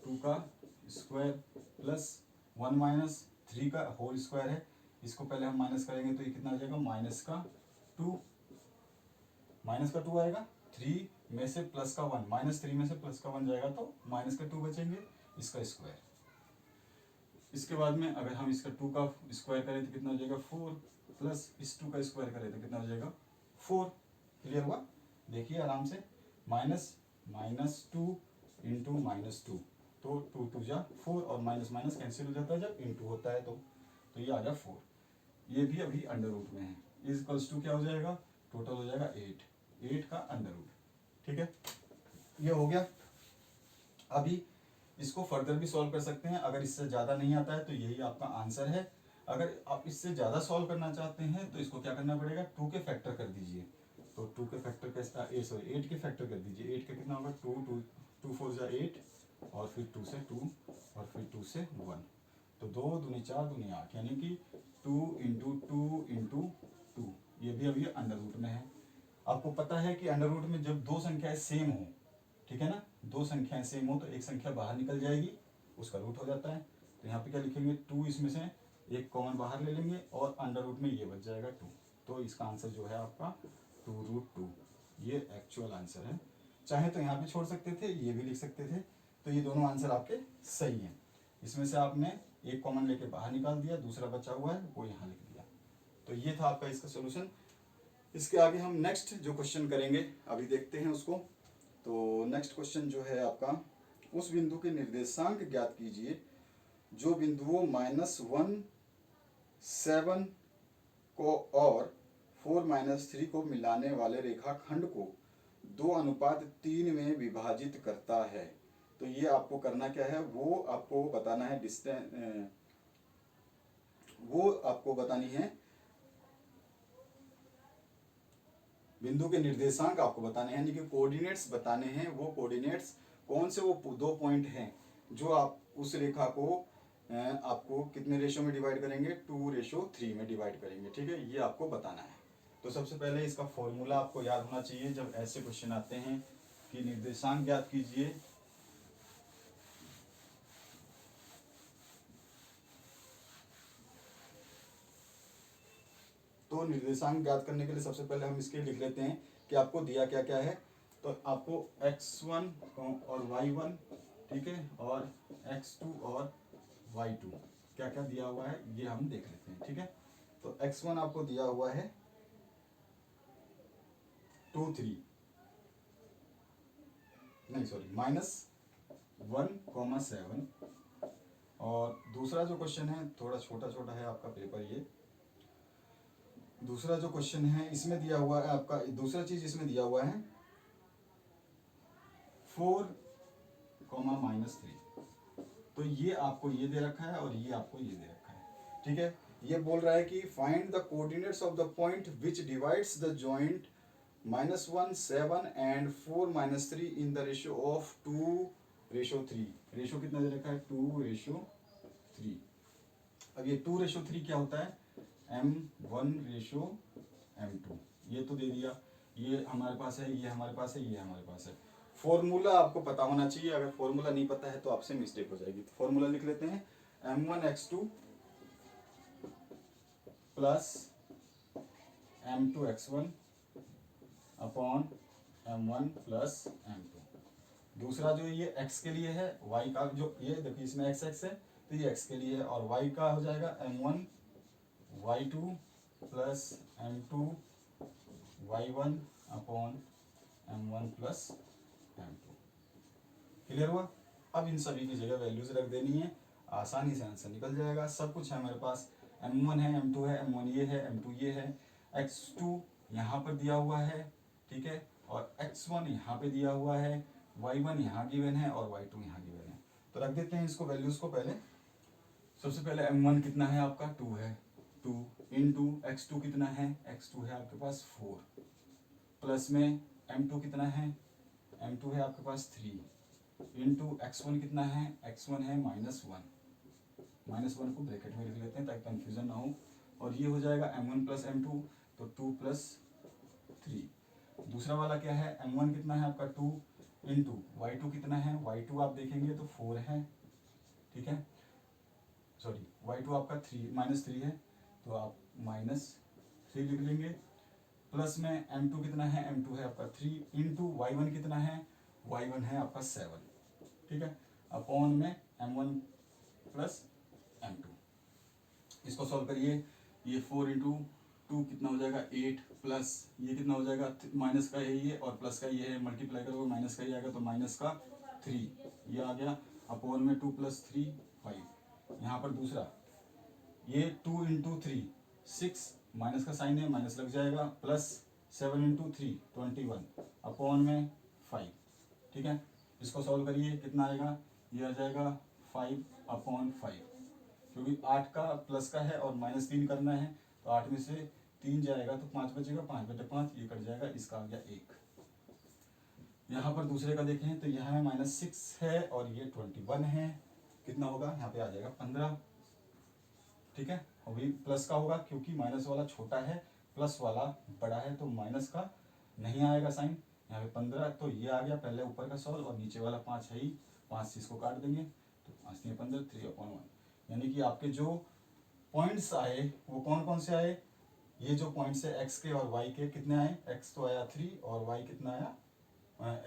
2 का स्क्वायर प्लस 1 माइनस 3 का होल स्क्वायर है। इसको पहले हम माइनस करेंगे तो ये कितना आ जाएगा माइनस का 2 आएगा। 3 में से प्लस का 1, माइनस 3 में से प्लस का 1 जाएगा तो माइनस का 2 बचेंगे, इसका स्क्वायर। इसके बाद में अगर हम इसका 2 का स्क्वायर करें तो कितना हो जाएगा 4, प्लस इस 2 का स्क्वायर करें तो कितना हो जाएगा 4। क्लियर हुआ? देखिए आराम से, माइनस 2 इंटू माइनस 2, तो 2 2 जा 4 और माइनस माइनस कैंसिल हो जाता है जब इंटू होता है तो ये आ गया 4। ये भी अभी अंडर रूट में है। इज इक्वल्स टू क्या हो जाएगा, टोटल हो जाएगा 8 का अंडर रूट। ठीक है, ये हो गया। अभी इसको फर्दर भी सॉल्व कर सकते हैं, अगर इससे ज़्यादा नहीं आता है तो यही आपका आंसर है। अगर आप इससे ज़्यादा सॉल्व करना चाहते हैं तो इसको क्या करना पड़ेगा, 2 के फैक्टर कर दीजिए। तो 2 के फैक्टर कैसा, 8 के फैक्टर कर दीजिए। 8 का कितना होगा 2 4 जा 8, और फिर 2 से 2, और फिर 2 से 1, तो 2 दूनी 4 दूनी 8, यानी कि 2 इंटू 2 इंटू 2। ये भी अभी अंडर रूट में है। आपको पता है कि अंडर रूट में जब दो संख्याएं सेम हो, ठीक है ना, दो संख्याएं सेम हो तो एक संख्या बाहर निकल जाएगी, उसका रूट हो जाता है। तो यहाँ पे क्या लिखेंगे 2, इसमें से एक कॉमन बाहर ले लेंगे और अंडर रूट में ये बच जाएगा 2। तो इसका आंसर जो है आपका 2√2, ये एक्चुअल आंसर है। चाहे तो यहाँ पे छोड़ सकते थे, ये भी लिख सकते थे, तो ये दोनों आंसर आपके सही हैं। इसमें से आपने एक कॉमन लेके बाहर निकाल दिया, दूसरा बचा हुआ है वो यहाँ लिख दिया। तो ये था आपका इसका सोल्यूशन। इसके आगे हम नेक्स्ट जो क्वेश्चन करेंगे अभी देखते हैं उसको। तो नेक्स्ट क्वेश्चन जो है आपका, उस बिंदु के निर्देशांक ज्ञात कीजिए जो बिंदुओं -1 7 को और 4 3 को मिलाने वाले रेखाखंड को 2:3 में विभाजित करता है। तो ये आपको करना क्या है, वो आपको बताना है डिस्टेंस, वो आपको बतानी है बिंदु के निर्देशांक आपको बताने हैं, यानी कि कोऑर्डिनेट्स बताने हैं। वो कोऑर्डिनेट्स कौन से, वो 2 पॉइंट हैं जो आप उस रेखा को आपको कितने रेशो में डिवाइड करेंगे, 2:3 में डिवाइड करेंगे। ठीक है, ये आपको बताना है। तो सबसे पहले इसका फॉर्मूला आपको याद होना चाहिए जब ऐसे क्वेश्चन आते हैं कि निर्देशांक ज्ञात कीजिए। तो निर्देशांक ज्ञात करने के लिए सबसे पहले हम इसके लिख लेते हैं कि आपको दिया क्या क्या है। तो आपको x1 और y1, ठीक है, और x2 और y2 क्या क्या दिया हुआ है ये हम देख लेते हैं। ठीक है, तो x1 आपको दिया हुआ है 2 3, नहीं सॉरी -1,7। और दूसरा जो क्वेश्चन है थोड़ा छोटा छोटा है आपका पेपर, ये दूसरा जो क्वेश्चन है इसमें दिया हुआ है आपका, दूसरा चीज इसमें दिया हुआ है 4, -3। तो ये आपको ये दे रखा है और ये आपको ये दे रखा है। ठीक है, ये बोल रहा है कि find the coordinates of the point which divides the joint -1 7 and 4 3 in the ratio of 2:3। Ratio कितना दे रखा है 2:3। अब ये 2:3 क्या होता है, m1:m2। ये तो दे दिया, ये हमारे पास है, ये हमारे पास है, ये हमारे पास है। फॉर्मूला आपको पता होना चाहिए, अगर फॉर्मूला नहीं पता है तो आपसे मिस्टेक हो जाएगी। तो फॉर्मूला लिख लेते हैं m1x2 plus m2x1 upon m1 plus m2। दूसरा जो ये x के लिए है, y का जो ये देखिए इसमें x है तो ये x के लिए है, और y का हो जाएगा m1 y2 plus m2 y1 upon m1 plus m2। Clear हुआ? अब इन सभी की जगह वैल्यूज रख देनी है, आसानी से आंसर निकल जाएगा। सब कुछ है हमारे पास, m1 है, m2 है, m1 ये है, m2 ये है, x2 यहाँ पर दिया हुआ है, ठीक है, और x1 यहाँ पे दिया हुआ है, y1 यहाँ गिवन है और y2 यहाँ गिवन है। तो रख देते हैं इसको वैल्यूज को। पहले सबसे पहले m1 कितना है आपका 2 है, 2 इंटू x2 कितना है, x2 है आपके पास 4, प्लस में m2 कितना है, m2 है आपके पास 3, इंटू x1 कितना है, x1 है -1 को ब्रैकेट में लिख लेते हैं ताकि कंफ्यूजन ना हो। और ये हो जाएगा m1 प्लस m2, तो 2 प्लस 3। दूसरा वाला क्या है, m1 कितना है आपका 2 इंटू y2 कितना है, y2 आप देखेंगे तो 4 है, ठीक है, सॉरी y2 आपका 3 है, तो आप -3 लिख लेंगे। प्लस में m2 कितना है, m2 है आपका 3 इंटू y1 कितना है, y1 है आपका 7, ठीक है, अपॉन में m1 प्लस m2। इसको सॉल्व करिए, ये 4 इंटू 2 कितना हो जाएगा 8, प्लस ये कितना हो जाएगा माइनस का है ये और प्लस का ये है, मल्टीप्लाई करोगे माइनस का ही आएगा, तो माइनस का 3 ये आ गया, अपॉन में 2 प्लस 3 5। यहाँ पर दूसरा ये 2 इंटू 3 6, माइनस का साइन है माइनस लग जाएगा, प्लस 7 इंटू 3 21 अपॉन में 5, ठीक है। इसको सॉल्व करिए कितना आएगा, ये आ जाएगा 5/5, क्योंकि 8 का प्लस का है और -3 करना है, तो 8 में से 3 जाएगा तो 5 बचेगा, 5/5 ये कट जाएगा, इसका आ गया 1। यहाँ पर दूसरे का देखें तो यहाँ -6 है और ये 21 है, कितना होगा, यहाँ पे आ जाएगा 15, ठीक है। और भी प्लस का होगा क्योंकि माइनस वाला छोटा है, प्लस वाला बड़ा है, तो माइनस का नहीं आएगा साइन, यहाँ पे 15, तो ये आ गया पहले ऊपर का सॉल्व, और नीचे वाला 5 है ही, 5 से इसको काट देंगे, तो 5 में 15 3/1। यानी कि आपके जो पॉइंट्स आए वो कौन कौन से आए, ये जो पॉइंट्स है एक्स के और वाई के कितने आए, एक्स तो आया 3 और वाई कितना आया,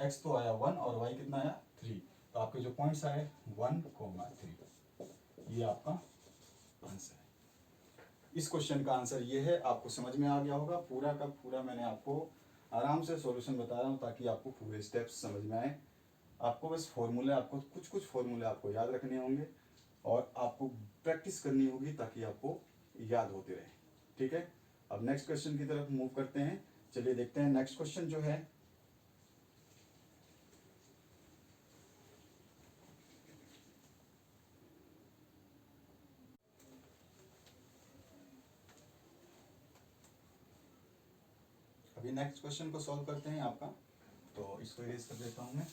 एक्स तो आया 1 और वाई कितना आया 3, तो आपके जो पॉइंट्स आए 1,3, ये आपका आंसर है। इस क्वेश्चन का आंसर ये है, आपको समझ में आ गया होगा, पूरा का पूरा मैंने आपको आराम से सॉल्यूशन बता रहा हूँ ताकि आपको पूरे स्टेप्स समझ में आए। आपको बस फॉर्मूले, आपको कुछ फॉर्मूले आपको याद रखने होंगे और आपको प्रैक्टिस करनी होगी ताकि आपको याद होते रहे, ठीक है। अब नेक्स्ट क्वेश्चन की तरफ मूव करते हैं, चलिए देखते हैं नेक्स्ट क्वेश्चन जो है। अभी नेक्स्ट क्वेश्चन को सॉल्व करते हैं आपका, तो इसको इरेज कर देता हूं मैं।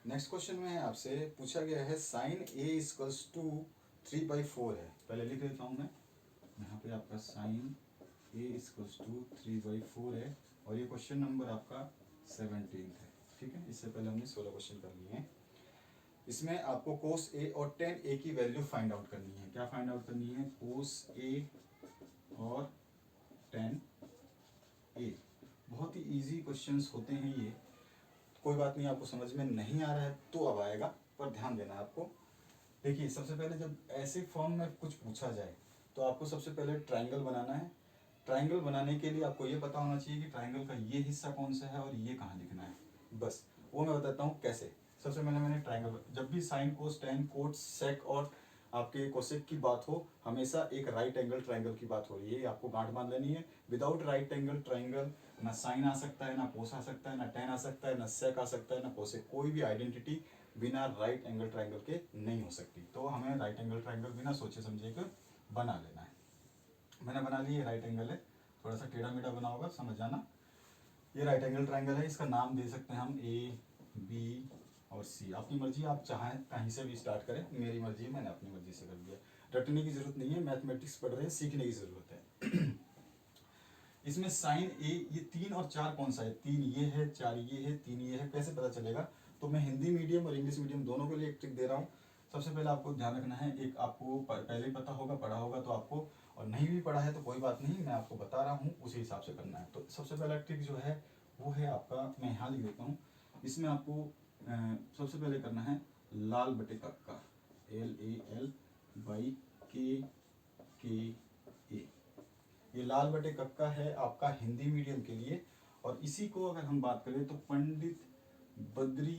नेक्स्ट क्वेश्चन में आपसे पूछा गया है साइन a इक्वल्स टू 3/4 है, पहले लिख देता हूँ मैं यहाँ पे, आपका साइन a इक्वल्स टू 3/4 है और ये क्वेश्चन नंबर आपका 17 है, ठीक है। इससे पहले हमने 16 क्वेश्चन कर लिए हैं। इसमें आपको कोस a और टेन a की वैल्यू फाइंड आउट करनी है। क्या फाइंड आउट करनी है, कोस a और टेन a। बहुत ही इजी क्वेश्चंस होते हैं ये, कोई बात नहीं, आपको समझ में नहीं आ रहा है तो अब आएगा, पर ध्यान देना है आपको। देखिए सबसे पहले जब ऐसे फॉर्म में कुछ पूछा जाए तो आपको सबसे पहले ट्रायंगल बनाना है। ट्रायंगल बनाने के लिए आपको ये पता होना चाहिए कि ट्रायंगल का ये हिस्सा कौन सा है और ये कहाँ लिखना है, बस वो मैं बताता हूँ कैसे। सबसे पहले मैंने ट्रायंगल, जब भी sine cos tan cot sec और आपके कोसेक की बात हो, हमेशा एक राइट एंगल ट्रायंगल की बात हो रही है, आपको गांठ बांध लेनी है। विदाउट राइट एंगल ट्रायंगल ना साइन आ सकता है, ना कोस आ सकता है, ना टेन आ सकता है, ना सेक आ सकता है, ना कोसेक, कोई भी आइडेंटिटी बिना राइट एंगल ट्रायंगल के नहीं हो सकती। तो हमें राइट एंगल ट्रायंगल बिना सोचे समझे कर बना लेना है। मैंने बना लिया, राइट एंगल है, थोड़ा सा टेढ़ा मेढ़ा बना होगा, समझ जाना। ये राइट एंगल ट्रायंगल है, इसका नाम दे सकते हैं हम ए बी और सी, आपकी मर्जी, आप चाहें कहीं से भी स्टार्ट करें, मेरी मर्जी है, मैंने अपनी मर्जी से कर दिया। रटने की जरूरत नहीं है, मैथमेटिक्स पढ़ रहे हैं, सीखने की जरूरत है। इसमें साइन ए, ये 3 और 4 कौन सा है, 3 ये है, 4 ये है, 3 ये है, कैसे पता चलेगा। तो मैं हिंदी मीडियम और इंग्लिश मीडियम दोनों के लिए एक ट्रिक दे रहा हूँ। सबसे पहले आपको ध्यान रखना है, एक आपको पहले ही पता होगा, पढ़ा होगा तो आपको, और नहीं भी पढ़ा है तो कोई बात नहीं, मैं आपको बता रहा हूँ उसी हिसाब से करना है। तो सबसे पहला ट्रिक जो है वो है आपका, मैं यहाँ लिख देता हूँ, इसमें आपको सबसे पहले करना है लाल बटे कक्का, LAL/KKA। ये लाल बटे कक्का है आपका हिंदी मीडियम के लिए। और इसी को अगर हम बात करें तो पंडित बद्री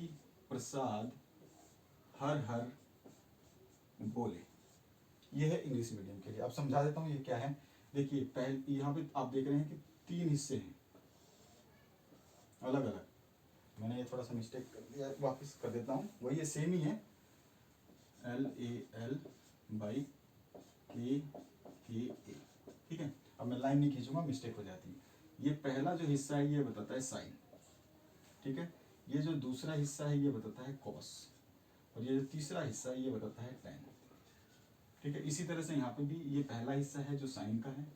प्रसाद हर हर बोले, ये है इंग्लिश मीडियम के लिए। अब समझा देता हूँ ये क्या है। देखिए पहले यहाँ पे आप देख रहे हैं कि 3 हिस्से हैं अलग अलग, मैंने ये थोड़ा सा मिस्टेक कर दिया, वापस कर देता हूँ, वही ये सेम ही है, LAL/KKA, ठीक है। अब मैं लाइन नहीं खींचूंगा, मिस्टेक हो जाती है। ये पहला जो हिस्सा है ये बताता है साइन, ठीक है। ये जो दूसरा हिस्सा है ये बताता है कॉस, और ये जो तीसरा हिस्सा है ये बताता है टेन। ठीक है, इसी तरह से यहाँ पे भी ये पहला हिस्सा है जो साइन का है,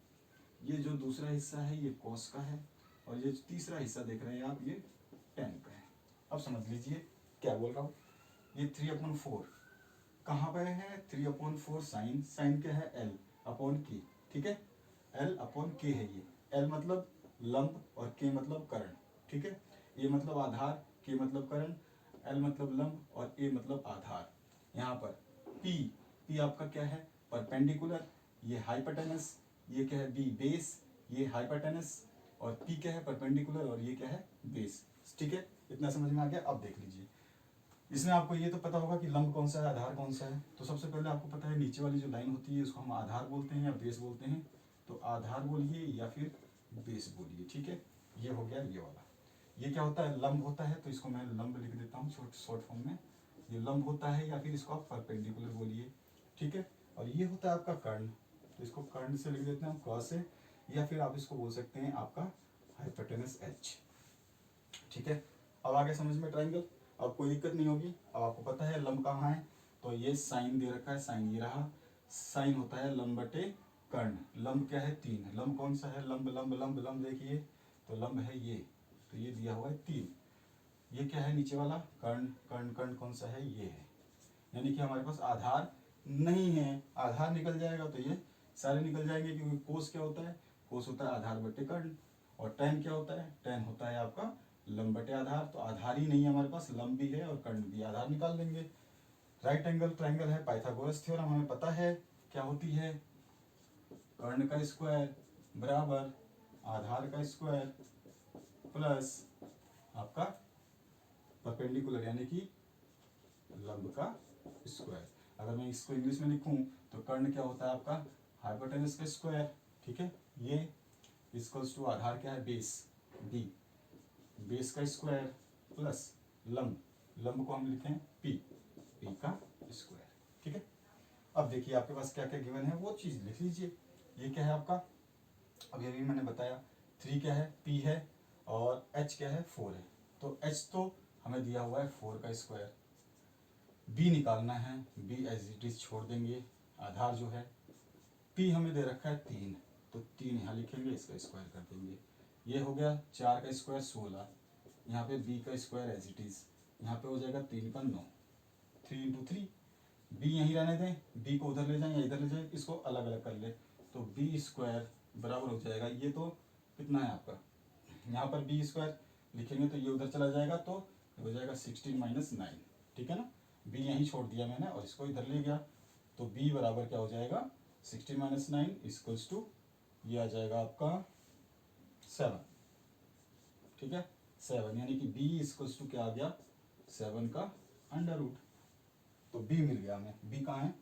ये जो दूसरा हिस्सा है ये कॉस का है, और ये जो तीसरा हिस्सा देख रहे हैं आप ये टेन का है। अब समझ लीजिए क्या बोल रहा हूँ। ये 3/4 कहाँ पर है? 3/4 साइन, साइन क्या है? एल अपॉन के। ठीक है, एल अपॉन के है ये। एल मतलब लंब और के मतलब कर्ण। ठीक है, ए मतलब आधार, के मतलब कर्ण, एल मतलब लंब और ए मतलब आधार। यहाँ पर पी, पी आपका क्या है? परपेंडिकुलर, ये हाइपोटेनस, ये क्या है? बी बेस, ये हाइपोटेनस, और पी क्या है? परपेंडिकुलर, और ये क्या है? बेस। ठीक है, इतना समझ में आ गया। अब देख लीजिए, इसमें आपको ये तो पता होगा कि लंब कौन सा है, आधार कौन सा है। तो सबसे पहले आपको पता है नीचे वाली जो लाइन होती है उसको हम आधार बोलते हैं या बेस बोलते हैं। तो आधार बोलिए या फिर बेस बोलिए। ठीक है, ये हो गया ये वाला। ये क्या होता है? लंब होता है, तो इसको मैं लंब लिख देता हूँ शॉर्ट फॉर्म में। ये लंब होता है, या फिर इसको आप परपेंडिकुलर बोलिए। ठीक है, और ये होता है आपका कर्ण, तो इसको कर्ण से लिख देते हैं हम, क्रॉस से, या फिर आप इसको बोल सकते हैं आपका हाइपोटेनस एच। ठीक है, अब आगे समझ में ट्राइंगल, अब कोई दिक्कत नहीं होगी। अब आपको पता है लंब कहाँ है, तो ये साइन दे रखा है, साइन ये रहा। साइन होता है लंब बटे कर्ण। लंब क्या है? 3। लंब कौन सा है? लंब लंब लंब लंब देखिए, तो लंब है ये, तो ये दिया हुआ है 3। ये क्या है नीचे वाला? कर्ण। कर्ण कर्ण कौन सा है? ये है। यानी कि हमारे पास आधार नहीं है, आधार निकल जाएगा तो ये सारे निकल जाएंगे, क्योंकि कोस क्या होता है? कोस होता है आधार बटे कर्ण, और टेन क्या होता है? टेन होता है आपका लंब बटे आधार। तो आधार ही नहीं है हमारे पास, लंब भी है और कर्ण भी, आधार निकाल लेंगे। राइट एंगल ट्राइंगल है, पाइथागोरस थ्योरम हमें पता है क्या होती है? कर्ण का स्क्वायर बराबर आधार का स्क्वायर प्लस आपका परपेंडिकुलर यानी कि लंब का स्क्वायर। अगर मैं इसको इंग्लिश में लिखूं तो कर्ण क्या होता है आपका? हाइपोटेनस का स्क्वायर। ठीक है, ये इक्वल्स टू आधार क्या है? बेस, बी, बेस का स्क्वायर प्लस लंब, लंब को हम लिखें पी, पी का स्क्वायर। ठीक है, अब देखिए आपके पास क्या क्या गिवन है वो चीज़ लिख लीजिए। ये क्या है आपका? अब ये भी मैंने बताया, 3 क्या है? पी है, और एच क्या है? 4 है। तो एच तो हमें दिया हुआ है 4 का स्क्वायर, बी निकालना है, बी एज इट इज छोड़ देंगे, आधार जो है। पी हमें दे रखा है 3, तो 3 यहाँ लिखेंगे, इसका स्क्वायर कर देंगे। ये हो गया 4 का स्क्वायर 16, यहाँ पे बी का स्क्वायर एज इट इज, यहाँ पे हो जाएगा 3 का 9, 3 इंटू 3। बी यहीं रहने दें, बी को उधर ले जाएं या इधर ले जाएं, इसको अलग अलग कर ले, तो बी स्क्वायर बराबर हो जाएगा, ये तो कितना है आपका? यहाँ पर बी स्क्वायर लिखेंगे तो ये उधर चला जाएगा, तो हो जाएगा 16 - 9। ठीक है ना, बी यहीं छोड़ दिया मैंने और इसको इधर ले गया, तो बी बराबर क्या हो जाएगा? 16 - 9 इक्वल्स टू ये आ जाएगा आपका 7। ठीक है, 7 यानी कि बी इक्वल्स टू क्या आ गया? 7 का अंडर रूट। तो बी मिल गया हमें, बी कहाँ है?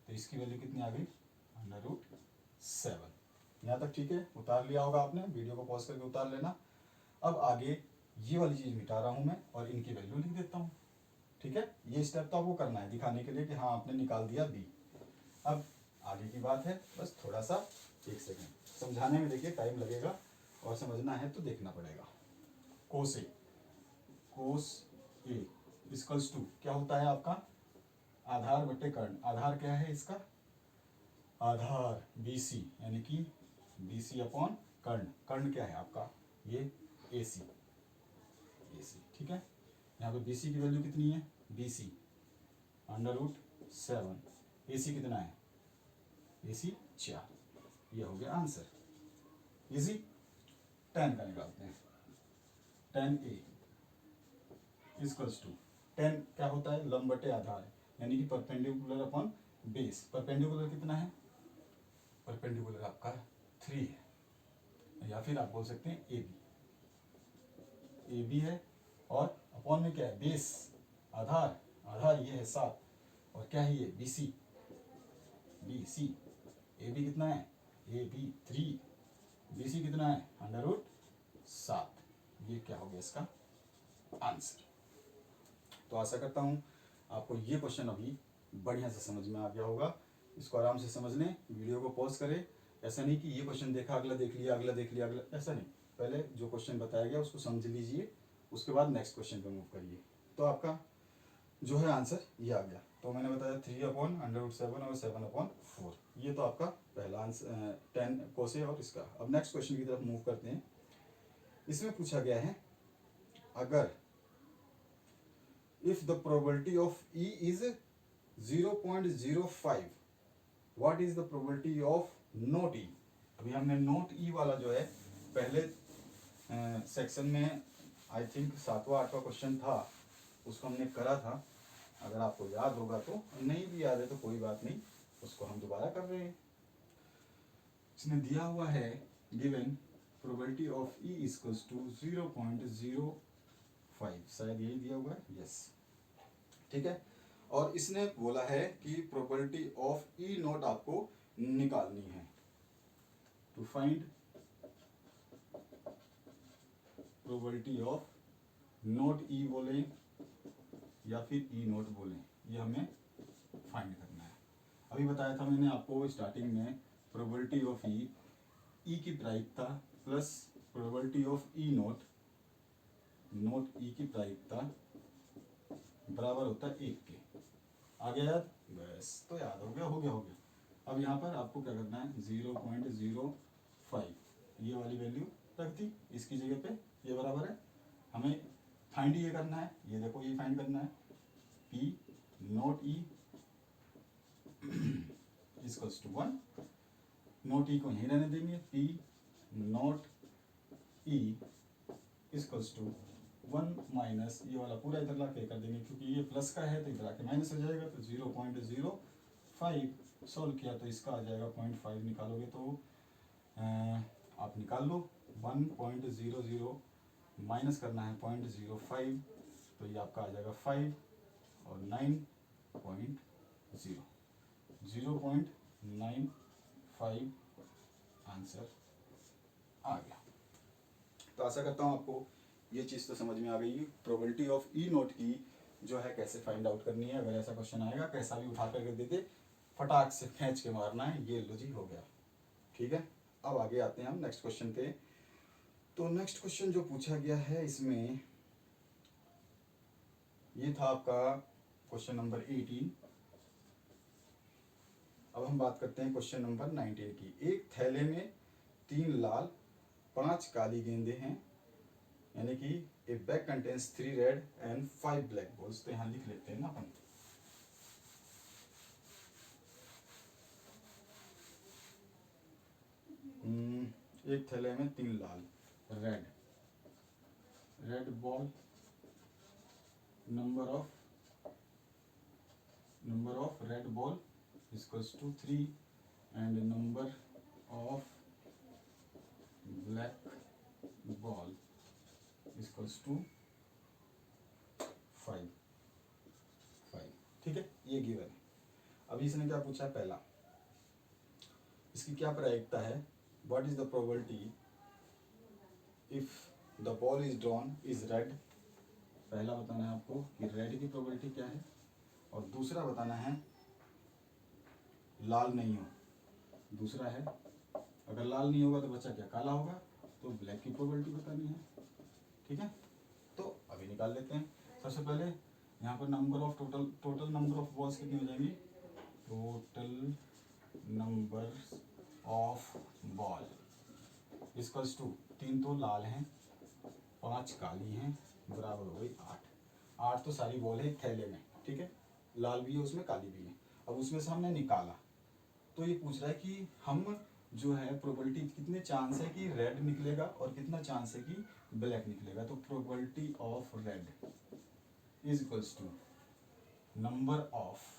तो इसकी वैल्यू कितनी आ गई? √7। यहाँ तक ठीक है, उतार लिया होगा आपने, वीडियो को पॉज करके उतार लेना। अब आगे ये वाली चीज़ मिटा रहा हूँ मैं और इनकी वैल्यू लिख देता हूँ। ठीक है, ये स्टेप तो आपको करना है दिखाने के लिए कि हाँ आपने निकाल दिया बी। अब आगे की बात है, बस थोड़ा सा 1 सेकेंड समझाने में देखिए टाइम लगेगा, और समझना है तो देखना पड़ेगा। कोस ए, कोस ए इक्वल्स टू क्या होता है आपका? आधार बटे कर्ण। आधार क्या है इसका? आधार BC, यानी कि BC अपॉन कर्ण। कर्ण क्या है आपका? ये AC, AC। ठीक है, यहाँ पे BC की वैल्यू कितनी है? BC √7। AC कितना है? AC 4। ये हो गया आंसर। इजी। 10 का निकालते हैं। 10A इक्वल्स टू 10 क्या होता है? लंब बटे आधार, यानी कि परपेंडिकुलर अपॉन बेस। परपेंडिकुलर कितना है? परपेंडिकुलर आपका 3 है, या फिर आप बोल सकते हैं AB। AB है, और अपॉन में क्या है? बेस, आधार, आधार ये है 7, और क्या है ये? BC, BC। AB कितना है? AB 3, BC कितना है? √7। ये क्या हो गया इसका आंसर। तो आशा करता हूँ आपको ये क्वेश्चन अभी बढ़िया से समझ में आ गया होगा। इसको आराम से समझ लें, वीडियो को पॉज करें। ऐसा नहीं कि ये क्वेश्चन देखा अगला देख लिया, अगला देख लिया, अगला, ऐसा नहीं। पहले जो क्वेश्चन बताया गया उसको समझ लीजिए, उसके बाद नेक्स्ट क्वेश्चन पे मूव करिए। तो आपका जो है आंसर ये आ गया। तो मैंने बताया 3/√7 और 7/4, ये तो आपका पहला आंसर 10 कोसे और इसका। अब नेक्स्ट क्वेश्चन की तरफ मूव करते हैं। इसमें पूछा गया है अगर if the probability of E is 0.05, what is the probability of not E. अभी हमने नॉट ई वाला जो है पहले सेक्शन में आई थिंक 7वां-8वां क्वेश्चन था, उसको हमने करा था। अगर आपको याद होगा तो, नहीं भी याद है तो कोई बात नहीं, उसको हम दोबारा कर रहे हैं। इसमें दिया हुआ है given probability of E equals to 0.05, शायद यही दिया हुआ है, यस ठीक है। और इसने बोला है कि प्रोबेबिलिटी ऑफ ई नॉट आपको निकालनी है। To find probability of not E बोले या फिर ई नॉट बोले, ये हमें फाइंड करना है। अभी बताया था मैंने आपको स्टार्टिंग में प्रोबेबिलिटी ऑफ ई की प्रायिकता plus probability of E not E की प्रायिकता बराबर होता है 1 के। आ गया याद? बस तो याद हो गया, हो गया। अब यहाँ पर आपको क्या करना है, 0.05 ये वाली वैल्यू रख दी इसकी जगह पे, ये बराबर है। हमें फाइंड ये करना है, ये देखो ये फाइंड करना है, P not E equals to 1, not E को यहीं रहने देंगे, P not E equals to 1 minus ये वाला पूरा इधर ला के कर देंगे, क्योंकि ये प्लस का है तो इधर आके माइनस हो जाएगा। तो 0.05 सॉल्व किया तो इसका आ जाएगा 0.5, निकालोगे तो आप निकाल लो 1.00 माइनस करना है 0.05, तो ये आपका आ जाएगा 5 और 9.0, 0.95 आंसर आ गया। तो आशा करता हूँ आपको ये चीज़ तो समझ में आ गई, प्रोबेबिलिटी ऑफ ई नॉट की जो है कैसे फाइंड आउट करनी है। अगर ऐसा क्वेश्चन आएगा कैसा भी उठा करके दे दे, फटाक से खींच के मारना है, ये लो जी हो गया, ठीक है। अब आगे आते हैं हम नेक्स्ट क्वेश्चन पे। तो नेक्स्ट क्वेश्चन जो पूछा गया है इसमें ये था आपका क्वेश्चन नंबर 18। अब हम बात करते हैं क्वेश्चन नंबर 19 की। एक थैले में 3 लाल 5 काली गेंदें हैं, यानी कि ए bag contains 3 red and 5 black balls. तो यहाँ लिख लेते हैं ना अपन, एक थैले में 3 लाल red ball, number of red ball equals to 3 and number of black ball equals to 5, ठीक है, ये गिवन है। अभी इसने क्या पूछा है, पहला इसकी क्या प्रायिकता है, what is the probability if the ball is drawn is red. पहला बताना है आपको कि रेड की प्रोबेबिलिटी क्या है, और दूसरा बताना है लाल नहीं हो। दूसरा है अगर लाल नहीं होगा तो बच्चा क्या, काला होगा, तो ब्लैक की प्रोबेबिलिटी बतानी है, ठीक है। तो अभी निकाल लेते हैं। सबसे पहले यहाँ पर number of total number of balls कितनी हो जाएंगी, total number of ball equals to 3 तो लाल हैं 5 काली हैं, बराबर हो गई 8 तो सारी बॉल है थैले में, ठीक है, लाल भी है उसमें काली भी है। अब उसमें से हमने निकाला, तो ये पूछ रहा है कि हम जो है प्रोबेबिलिटी कितने चांस है कि रेड निकलेगा और कितना चांस है कि ब्लैक निकलेगा। तो probability of red is equals to number of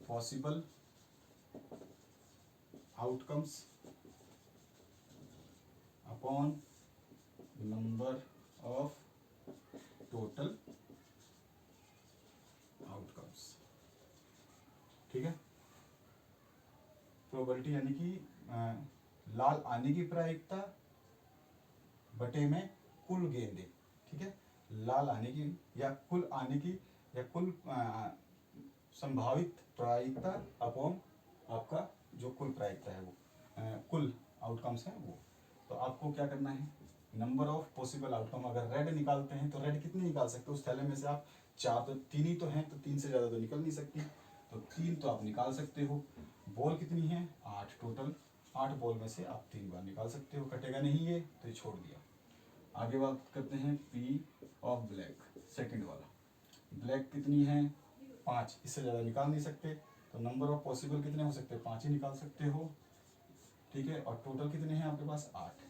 possible outcomes upon number of total outcomes, ठीक है। प्रोबेबिलिटी यानी कि लाल आने की प्रायिकता बटे में कुल गेंदें, ठीक है, लाल आने की या कुल आने की या कुल संभावित प्रायिकता अपॉन आपका जो कुल प्रायिकता है वो कुल आउटकम्स हैं वो। तो आपको क्या करना है, नंबर ऑफ पॉसिबल आउटकम, अगर रेड निकालते हैं तो रेड कितनी निकाल सकते हो उस थैले में से आप, 4 तो 3 ही तो हैं, तो 3 से ज़्यादा तो निकल नहीं सकती, तो 3 तो आप निकाल सकते हो। बॉल कितनी है, 8 टोटल, 8 बॉल में से आप 3 बार निकाल सकते हो, कटेगा नहीं ये तो ये छोड़ दिया। आगे बात करते हैं पी ऑफ ब्लैक, सेकंड वाला, ब्लैक कितनी है 5, इससे ज़्यादा निकाल नहीं सकते, तो नंबर ऑफ पॉसिबल कितने हो सकते हैं, 5 ही निकाल सकते हो, ठीक है। और टोटल कितने हैं आपके पास 8,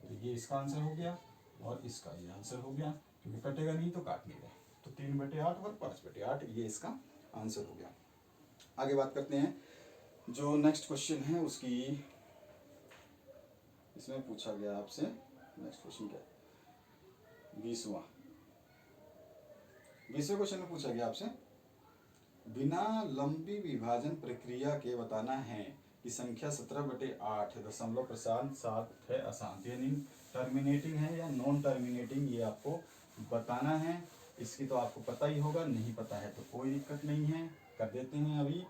तो ये इसका आंसर हो गया और इसका ये आंसर हो गया, क्योंकि कटेगा नहीं तो काट नहीं रहे, तो 3/8 और 5/8 ये इसका आंसर हो गया। आगे बात करते हैं जो नेक्स्ट क्वेश्चन है उसकी, इसमें पूछा गया आपसे नेक्स्ट क्वेश्चन क्या है, 20वां क्वेश्चन में पूछा गया आपसे, बिना लंबी विभाजन प्रक्रिया के बताना है कि संख्या 17/8 है अशांत, यानी टर्मिनेटिंग है या नॉन टर्मिनेटिंग, ये आपको बताना है। इसकी तो आपको पता ही होगा, नहीं पता है तो कोई दिक्कत नहीं है, कर देते हैं। अभी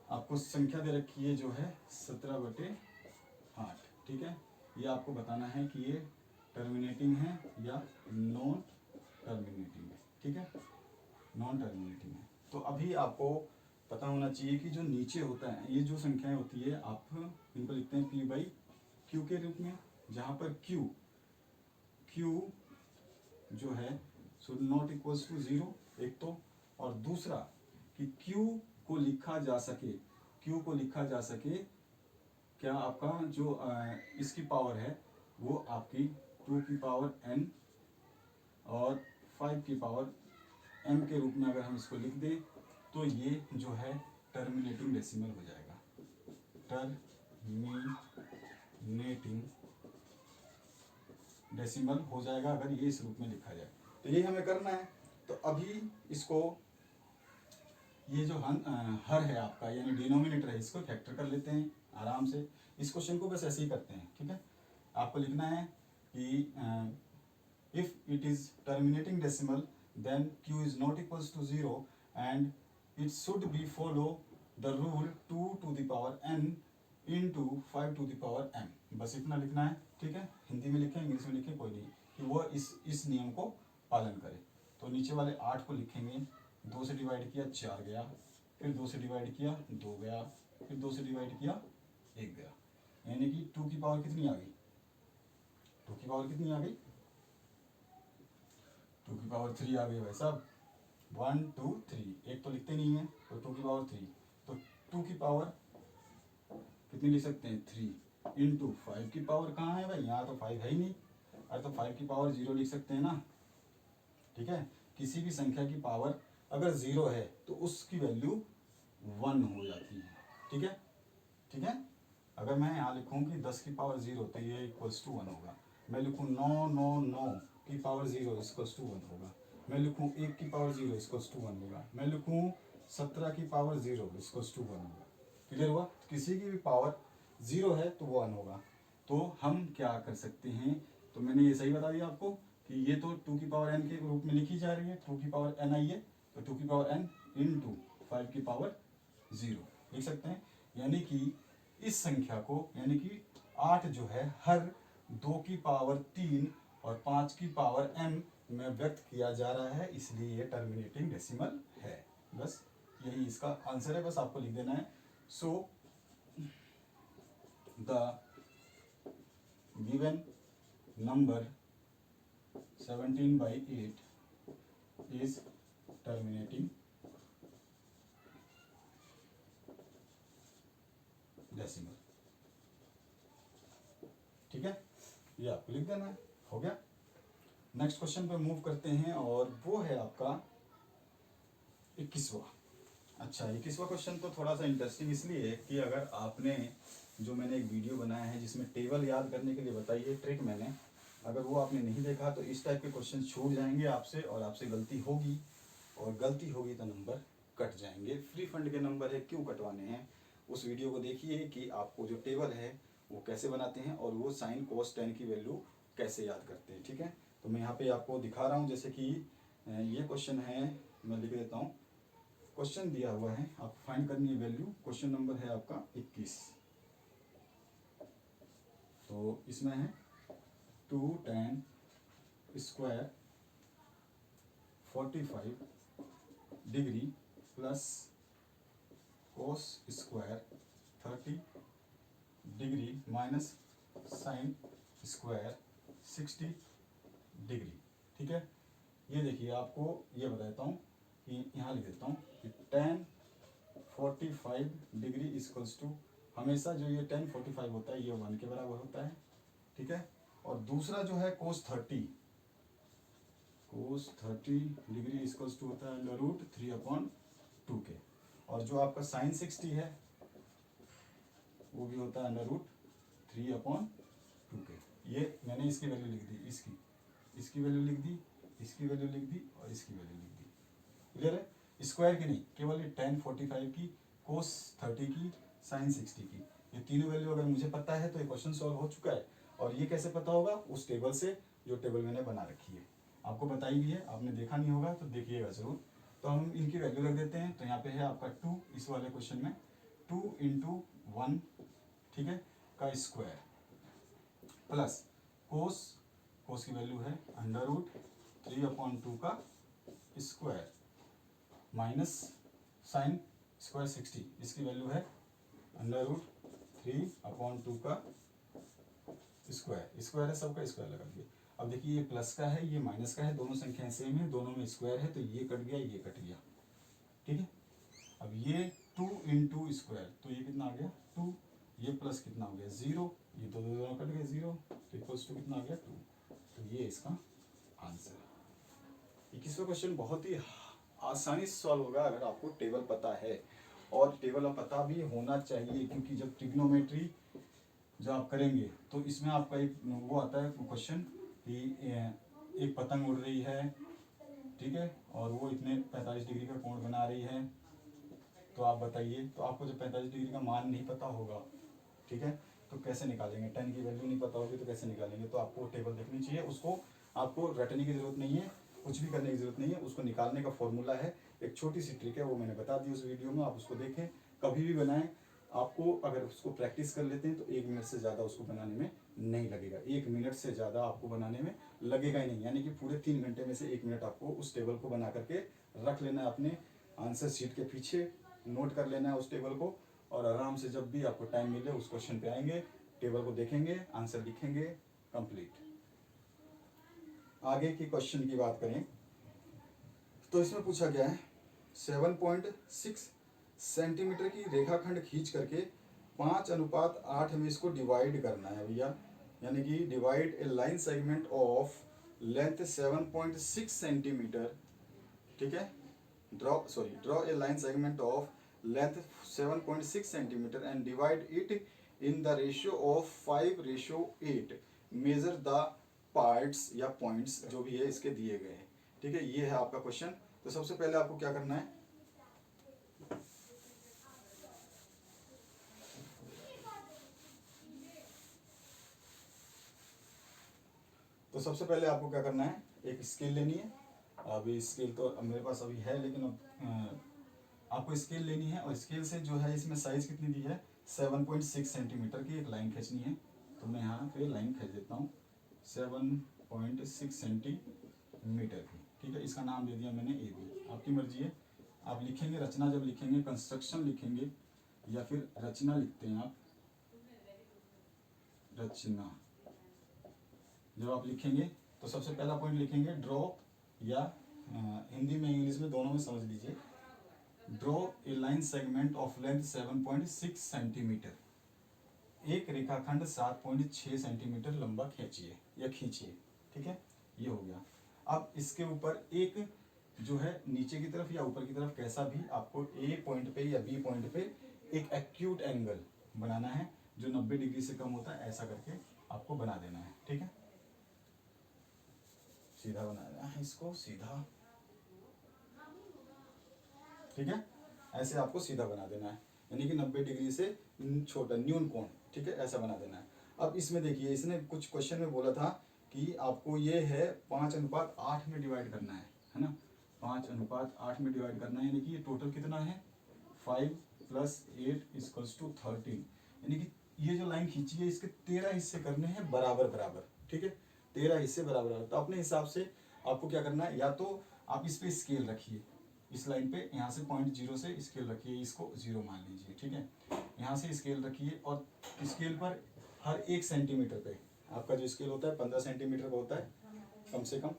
आपको संख्या दे रखी है जो है 17/8, ठीक है। ये आपको बताना है कि ये टर्मिनेटिंग है या नॉन टर्मिनेटिंग है, ठीक है, नॉन टर्मिनेटिंग है। तो अभी आपको पता होना चाहिए कि जो नीचे होता है, ये जो संख्याएं होती है आप इनको लिखते हैं p/q के रूप में, जहाँ पर q जो है शुड नॉट इक्वल्स टू 0, एक तो, और दूसरा कि q को लिखा जा सके, क्या आपका जो इसकी पावर है वो आपकी 2 की पावर n और 5 की पावर m के रूप में अगर हम इसको लिख दें तो ये जो है टर्मिनेटिंग डेसिमल हो जाएगा, टर्मिनेटिंग डेसिमल हो जाएगा अगर ये इस रूप में लिखा जाए। तो ये हमें करना है। तो अभी इसको, ये जो हर है आपका यानी डिनोमिनेटर है, इसको फैक्टर कर लेते हैं आराम से। इस क्वेश्चन को बस ऐसे ही करते हैं, ठीक है। आपको लिखना है कि if it is terminating decimal then q is not equals to 0 and it should be follow the rule 2 to the power n into 5 to the power m, बस इतना लिखना है, ठीक है। हिंदी में लिखें इंग्लिश में लिखें कोई नहीं, कि वो इस नियम को पालन करे। तो नीचे वाले 8 को लिखेंगे, 2 से डिवाइड किया 4 गया, फिर 2 से डिवाइड किया 2 गया, फिर 2 से डिवाइड किया 1 गया, यानी कि 2 की पावर कितनी आ गई, 2 की पावर कितनी आ गई, 2 की पावर 3 आ गई भाई साहब, 1 2 3, एक तो लिखते नहीं है तो 2 की पावर 3, तो 2 की पावर कितनी लिख सकते हैं 3 इंटू 5 की पावर कहाँ है भाई, यहाँ तो 5 है ही नहीं, अरे तो 5 की पावर 0 लिख सकते हैं ना, ठीक है। किसी भी संख्या की पावर अगर 0 है तो उसकी वैल्यू 1 हो जाती है, ठीक है, ठीक है। अगर मैं यहाँ लिखूँ कि 10 की पावर 0 तो ये इक्वल्स टू 1 होगा, मैं लिखूँ 9 की पावर 0 इक्वल्स टू 1 होगा, मैं लिखूँ 1 की पावर 0 इक्वल्स टू 1 होगा, मैं लिखूँ 17 की पावर 0 इक्वल्स टू 1 होगा। क्लियर हुआ, किसी की भी पावर 0 है तो वो 1 होगा। तो हम क्या कर सकते हैं, तो मैंने ये सही बता दिया आपको कि ये तो 2 की पावर n के रूप में लिखी जा रही है, 2 की पावर n आई है, तो 2 की पावर n इंटू 5 की पावर 0 लिख सकते हैं। यानी कि इस संख्या को, यानी कि 8 जो है हर 2 की पावर 3 और 5 की पावर m में व्यक्त किया जा रहा है, इसलिए ये टर्मिनेटिंग डेसिमल है। बस यही इसका आंसर है, बस आपको लिख देना है। So the given number 17/8 is terminating decimal, ठीक है, ये आपको लिख देना है। हो गया, नेक्स्ट क्वेश्चन पे मूव करते हैं और वो है आपका 21वां। अच्छा, 21वां क्वेश्चन तो थोड़ा सा इंटरेस्टिंग इसलिए है कि अगर आपने, जो मैंने एक वीडियो बनाया है जिसमें टेबल याद करने के लिए बताई है ट्रिक मैंने, अगर वो आपने नहीं देखा तो इस टाइप के क्वेश्चन छूट जाएंगे आपसे, और आपसे गलती होगी, और गलती होगी तो नंबर कट जाएंगे। फ्री फंड के नंबर है, क्यों कटवाने हैं, उस वीडियो को देखिए कि आपको जो टेबल है वो कैसे बनाते हैं और वो साइन कोस टेन की वैल्यू कैसे याद करते हैं, ठीक है। तो मैं यहाँ पे आपको दिखा रहा हूँ, जैसे कि ये क्वेश्चन है, मैं लिख देता हूँ क्वेश्चन दिया हुआ है, आपको फाइंड करनी है वैल्यू। क्वेश्चन नंबर है आपका 21। तो इसमें है 2 tan square 45 degree plus cos square 30 degree minus sine square 60 degree. ठीक है, ये देखिए आपको ये बताता हूँ कि यहाँ लिख देता हूँ कि tan 45 डिग्री इक्वल्स टू, हमेशा जो ये tan 45 होता है ये 1 के बराबर होता है। ठीक है, और दूसरा जो है cos 30 डिग्री इक्वल्स टू होता है √3/2 के, और जो आपका sin 60 है वो भी होता है √3/2 के। ये मैंने इसकी वैल्यू लिख दी, इसकी वैल्यू लिख दी, इसकी वैल्यू लिख दी और इसकी वैल्यू लिख दी। क्लियर है? स्क्वायर की नहीं, केवल ये tan 45 की, cos 30 की, sin 60 की, ये तीनों वैल्यू अगर मुझे पता है तो ये क्वेश्चन सॉल्व हो चुका है। और ये कैसे पता होगा? उस टेबल से, जो टेबल मैंने बना रखी है, आपको बताई गई है, आपने देखा नहीं होगा तो देखिएगा जरूर। तो हम इनकी वैल्यू रख देते हैं। तो यहाँ पे है आपका 2, इस वाले क्वेश्चन में 2 × 1, ठीक है, का स्क्वायर प्लस कोस की वैल्यू है √3/2 का स्क्वायर माइनस साइन स्क्वायर 60, इसकी वैल्यू है √3/2 का स्क्वायर। स्क्वायर है, सबका स्क्वायर लगा दिए। अब देखिए ये प्लस का है, ये माइनस का है, दोनों संख्याएं सेम है, दोनों में स्क्वायर है, तो ये कट गया, ये कट गया। ठीक है, अब ये 2 × स्क्वायर, तो ये कितना आ गया 2, ये प्लस कितना हो गया 0, ये तो दोनों कट गए 0, तो इक्वल्स टू कितना आ गया 2। तो ये इसका आंसर है। 21वां क्वेश्चन बहुत ही आसानी से सॉल्व होगा अगर आपको टेबल पता है, और टेबल पता भी होना चाहिए, क्योंकि जब ट्रिग्नोमेट्री जब आप करेंगे तो इसमें आपका एक वो आता है क्वेश्चन कि एक पतंग उड़ रही है, ठीक है, और वो इतने 45 डिग्री का कोण बना रही है, तो आप बताइए। तो आपको जब 45 डिग्री का मान नहीं पता होगा, ठीक है, तो कैसे निकालेंगे? tan की वैल्यू नहीं पता होगी तो कैसे निकालेंगे? तो आपको टेबल देखनी चाहिए, उसको आपको रटने की जरूरत नहीं है, कुछ भी करने की जरूरत नहीं है। उसको निकालने का फॉर्मूला है, एक छोटी सी ट्रिक है, वो मैंने बता दी उस वीडियो में, आप उसको देखें, कभी भी बनाएं। आपको अगर उसको प्रैक्टिस कर लेते हैं तो 1 मिनट से ज़्यादा उसको बनाने में नहीं लगेगा, 1 मिनट से ज़्यादा आपको बनाने में लगेगा ही नहीं, यानी कि पूरे 3 घंटे में से 1 मिनट आपको उस टेबल को बना करके रख लेना है अपने आंसर शीट के पीछे, नोट कर लेना है उस टेबल को, और आराम से जब भी आपको टाइम मिले उस क्वेश्चन पे आएंगे, टेबल को देखेंगे, आंसर लिखेंगे, कंप्लीट। आगे की क्वेश्चन की बात करें तो इसमें पूछा गया है 7.6 सेंटीमीटर की रेखाखंड खींच करके 5:8 में इसको डिवाइड करना है भैया, यानी कि divide A line segment of length 7.6 centimetre, ठीक है, draw a line segment of length 7.6 centimetre and divide it in the ratio of 5:8। Measure the parts या पॉइंट्स जो भी है इसके दिए गए हैं। ठीक है, ये है आपका क्वेश्चन। तो सबसे पहले आपको क्या करना है, तो सबसे पहले आपको क्या करना है, एक स्केल लेनी है। अभी स्केल तो मेरे पास अभी है, लेकिन अब आपको स्केल लेनी है, और स्केल से जो है इसमें साइज कितनी दी है 7.6 सेंटीमीटर की एक लाइन खींचनी है। तो मैं यहाँ पे लाइन खींच देता हूँ 7.6 सेंटीमीटर की। ठीक है, इसका नाम दे दिया मैंने ए बी, आपकी मर्जी है। आप लिखेंगे रचना, जब लिखेंगे कंस्ट्रक्शन लिखेंगे या फिर रचना लिखते हैं आप, रचना जब आप लिखेंगे तो सबसे पहला पॉइंट लिखेंगे ड्रॉ, या हिंदी में इंग्लिश में दोनों में समझ लीजिए, draw a line segment of length 7.6 centimetre. एक रेखाखंड 7.6 सेंटीमीटर लंबा खींचिए या खींचिए। ठीक है, ये हो गया। अब इसके ऊपर एक जो है नीचे की तरफ या ऊपर की तरफ, कैसा भी आपको ए पॉइंट पे या बी पॉइंट पे एक एक्यूट एंगल बनाना है जो 90 डिग्री से कम होता है, ऐसा करके आपको बना देना है। ठीक है, सीधा बनाना है इसको, सीधा, ठीक है, ऐसे आपको सीधा बना देना है, यानी कि 90 डिग्री से छोटा न्यून कोण, ठीक है, ऐसा बना देना है। अब इसमें देखिए, इसने कुछ क्वेश्चन में बोला था कि आपको ये है 5:8 में डिवाइड करना है ना। 5:8 में डिवाइड करना है, यानी कि ये टोटल कितना है 5 + 8 = 13, यानी कि ये जो लाइन खींची है इसके 13 हिस्से करने हैं बराबर बराबर, ठीक है, 13 हिस्से बराबर बराबर। तो अपने हिसाब से आपको क्या करना है, या तो आप इस पे स्केल रखिए, इस लाइन पे यहाँ से 0.0 से स्केल रखिए, इसको 0 मान लीजिए, ठीक है, यहाँ से स्केल रखिए और स्केल पर हर 1 सेंटीमीटर पे, आपका जो स्केल होता है 15 सेंटीमीटर का होता है कम से कम,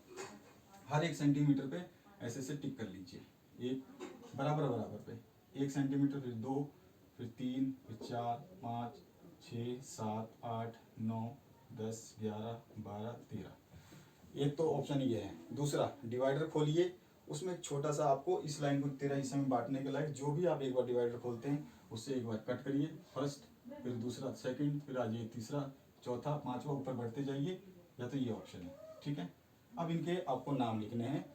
हर 1 सेंटीमीटर पे ऐसे से टिक कर लीजिए, एक बराबर बराबर पे 1 सेंटीमीटर, फिर 2, फिर 3, फिर 4, 5, 6, 7, 8, 9, 10, 11, 12, 13। एक तो ऑप्शन ये है। दूसरा, डिवाइडर खोलिए, उसमें एक छोटा सा आपको इस लाइन को 13 हिस्से में बांटने के लायक जो भी आप एक बार डिवाइडर खोलते हैं उससे एक बार कट करिए, फर्स्ट, फिर दूसरा, सेकंड, फिर आ जाइए तीसरा, चौथा, पांचवा, ऊपर बढ़ते जाइए, या तो ये ऑप्शन है, ठीक है। अब इनके आपको नाम लिखने हैं,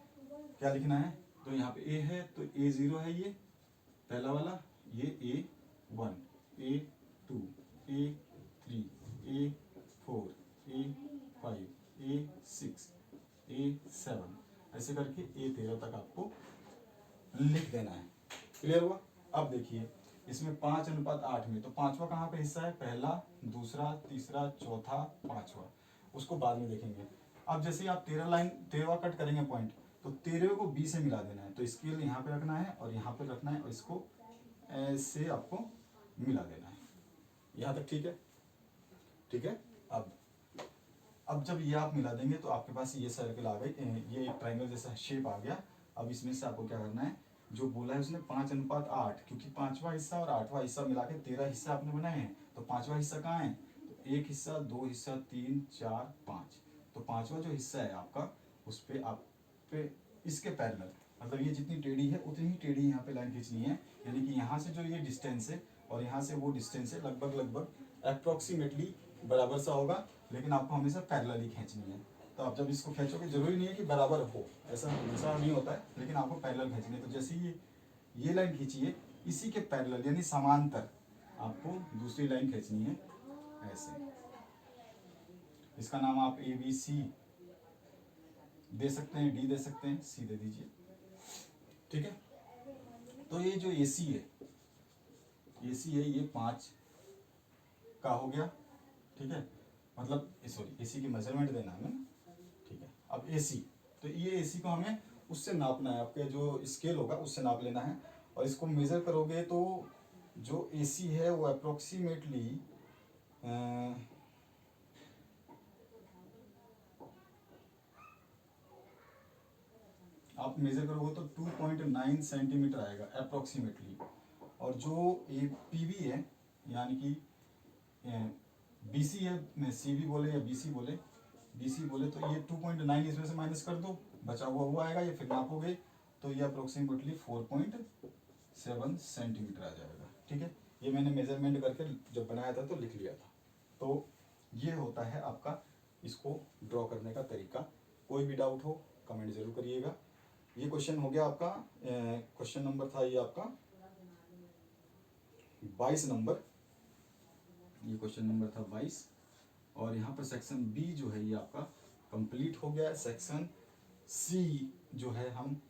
क्या लिखना है, तो यहाँ पे ए है तो A0 है ये पहला वाला, ये A1, A2, A3, A4, A5, A6, A7, ऐसे करके A13 तक आपको लिख देना है। क्लियर हुआ। अब देखिए इसमें 5:8 में, तो पांचवा कहाँ पे हिस्सा है, पहला, दूसरा, तीसरा, चौथा, पांचवा, उसको बाद में देखेंगे। अब जैसे ही आप 13वां कट करेंगे पॉइंट, तो 13वें को B से मिला देना है, तो स्केल यहाँ पे रखना है और यहाँ पे रखना है और इसको ऐसे आपको मिला देना है। यहाँ तक ठीक है, ठीक है। अब जब ये आप मिला देंगे तो आपके पास ये सर्कल आ गई, ये एक ट्रायंगल जैसा शेप आ गया। अब इसमें से आपको क्या करना है, जो बोला है उसने 5:8, क्योंकि पांचवा हिस्सा और आठवां हिस्सा मिला के 13 हिस्सा आपने बनाए हैं, तो पांचवा हिस्सा कहाँ है, तो एक हिस्सा, दो हिस्सा, 3, 4, 5, तो पांचवा जो हिस्सा है आपका उस पर आप पे इसके पैरेलल, मतलब ये जितनी टेढ़ी है उतनी ही टेढ़ी यहाँ पे लाइन खींचनी है, यानी कि यहाँ से जो ये डिस्टेंस है और यहाँ से वो डिस्टेंस है लगभग लगभग अप्रोक्सीमेटली बराबर सा होगा, लेकिन आपको हमेशा पैरेलल ही खींचनी है। तो आप जब इसको खींचोगे जरूरी नहीं है कि बराबर हो, ऐसा हमेशा नहीं होता है, लेकिन आपको पैरेलल खींचनी है। तो जैसे ये लाइन खींचिए, इसी के पैरेलल यानी समांतर आपको दूसरी लाइन खींचनी है ऐसे। इसका नाम आप ABC दे सकते हैं, D दे सकते हैं, C दे दीजिए, ठीक है। तो ये जो AC है ये 5 का हो गया, ठीक है, मतलब सॉरी AC की मेजरमेंट देना हमें, ठीक है। अब AC, तो ये AC को हमें उससे नापना है, आपके जो स्केल होगा उससे नाप लेना है, और इसको मेज़र करोगे तो जो AC है वो अप्रोक्सीमेटली आप मेज़र करोगे तो 2.9 सेंटीमीटर आएगा अप्रोक्सीमेटली, और जो ये PB है यानी कि BC है, CB बोले या BC बोले तो ये 2.9 इसमें से माइनस कर दो, बचा हुआ वो आएगा, ये फिर नापोगे तो ये अप्रोक्सीमेटली 4.7 सेंटीमीटर आ जाएगा, ठीक है। ये मैंने मेजरमेंट करके जब बनाया था तो लिख लिया था। तो ये होता है आपका इसको ड्रॉ करने का तरीका। कोई भी डाउट हो कमेंट जरूर करिएगा। ये क्वेश्चन हो गया आपका, क्वेश्चन नंबर था ये आपका 22 नंबर, ये क्वेश्चन नंबर था 22, और यहाँ पर सेक्शन B जो है ये आपका कंप्लीट हो गया। सेक्शन C जो है हम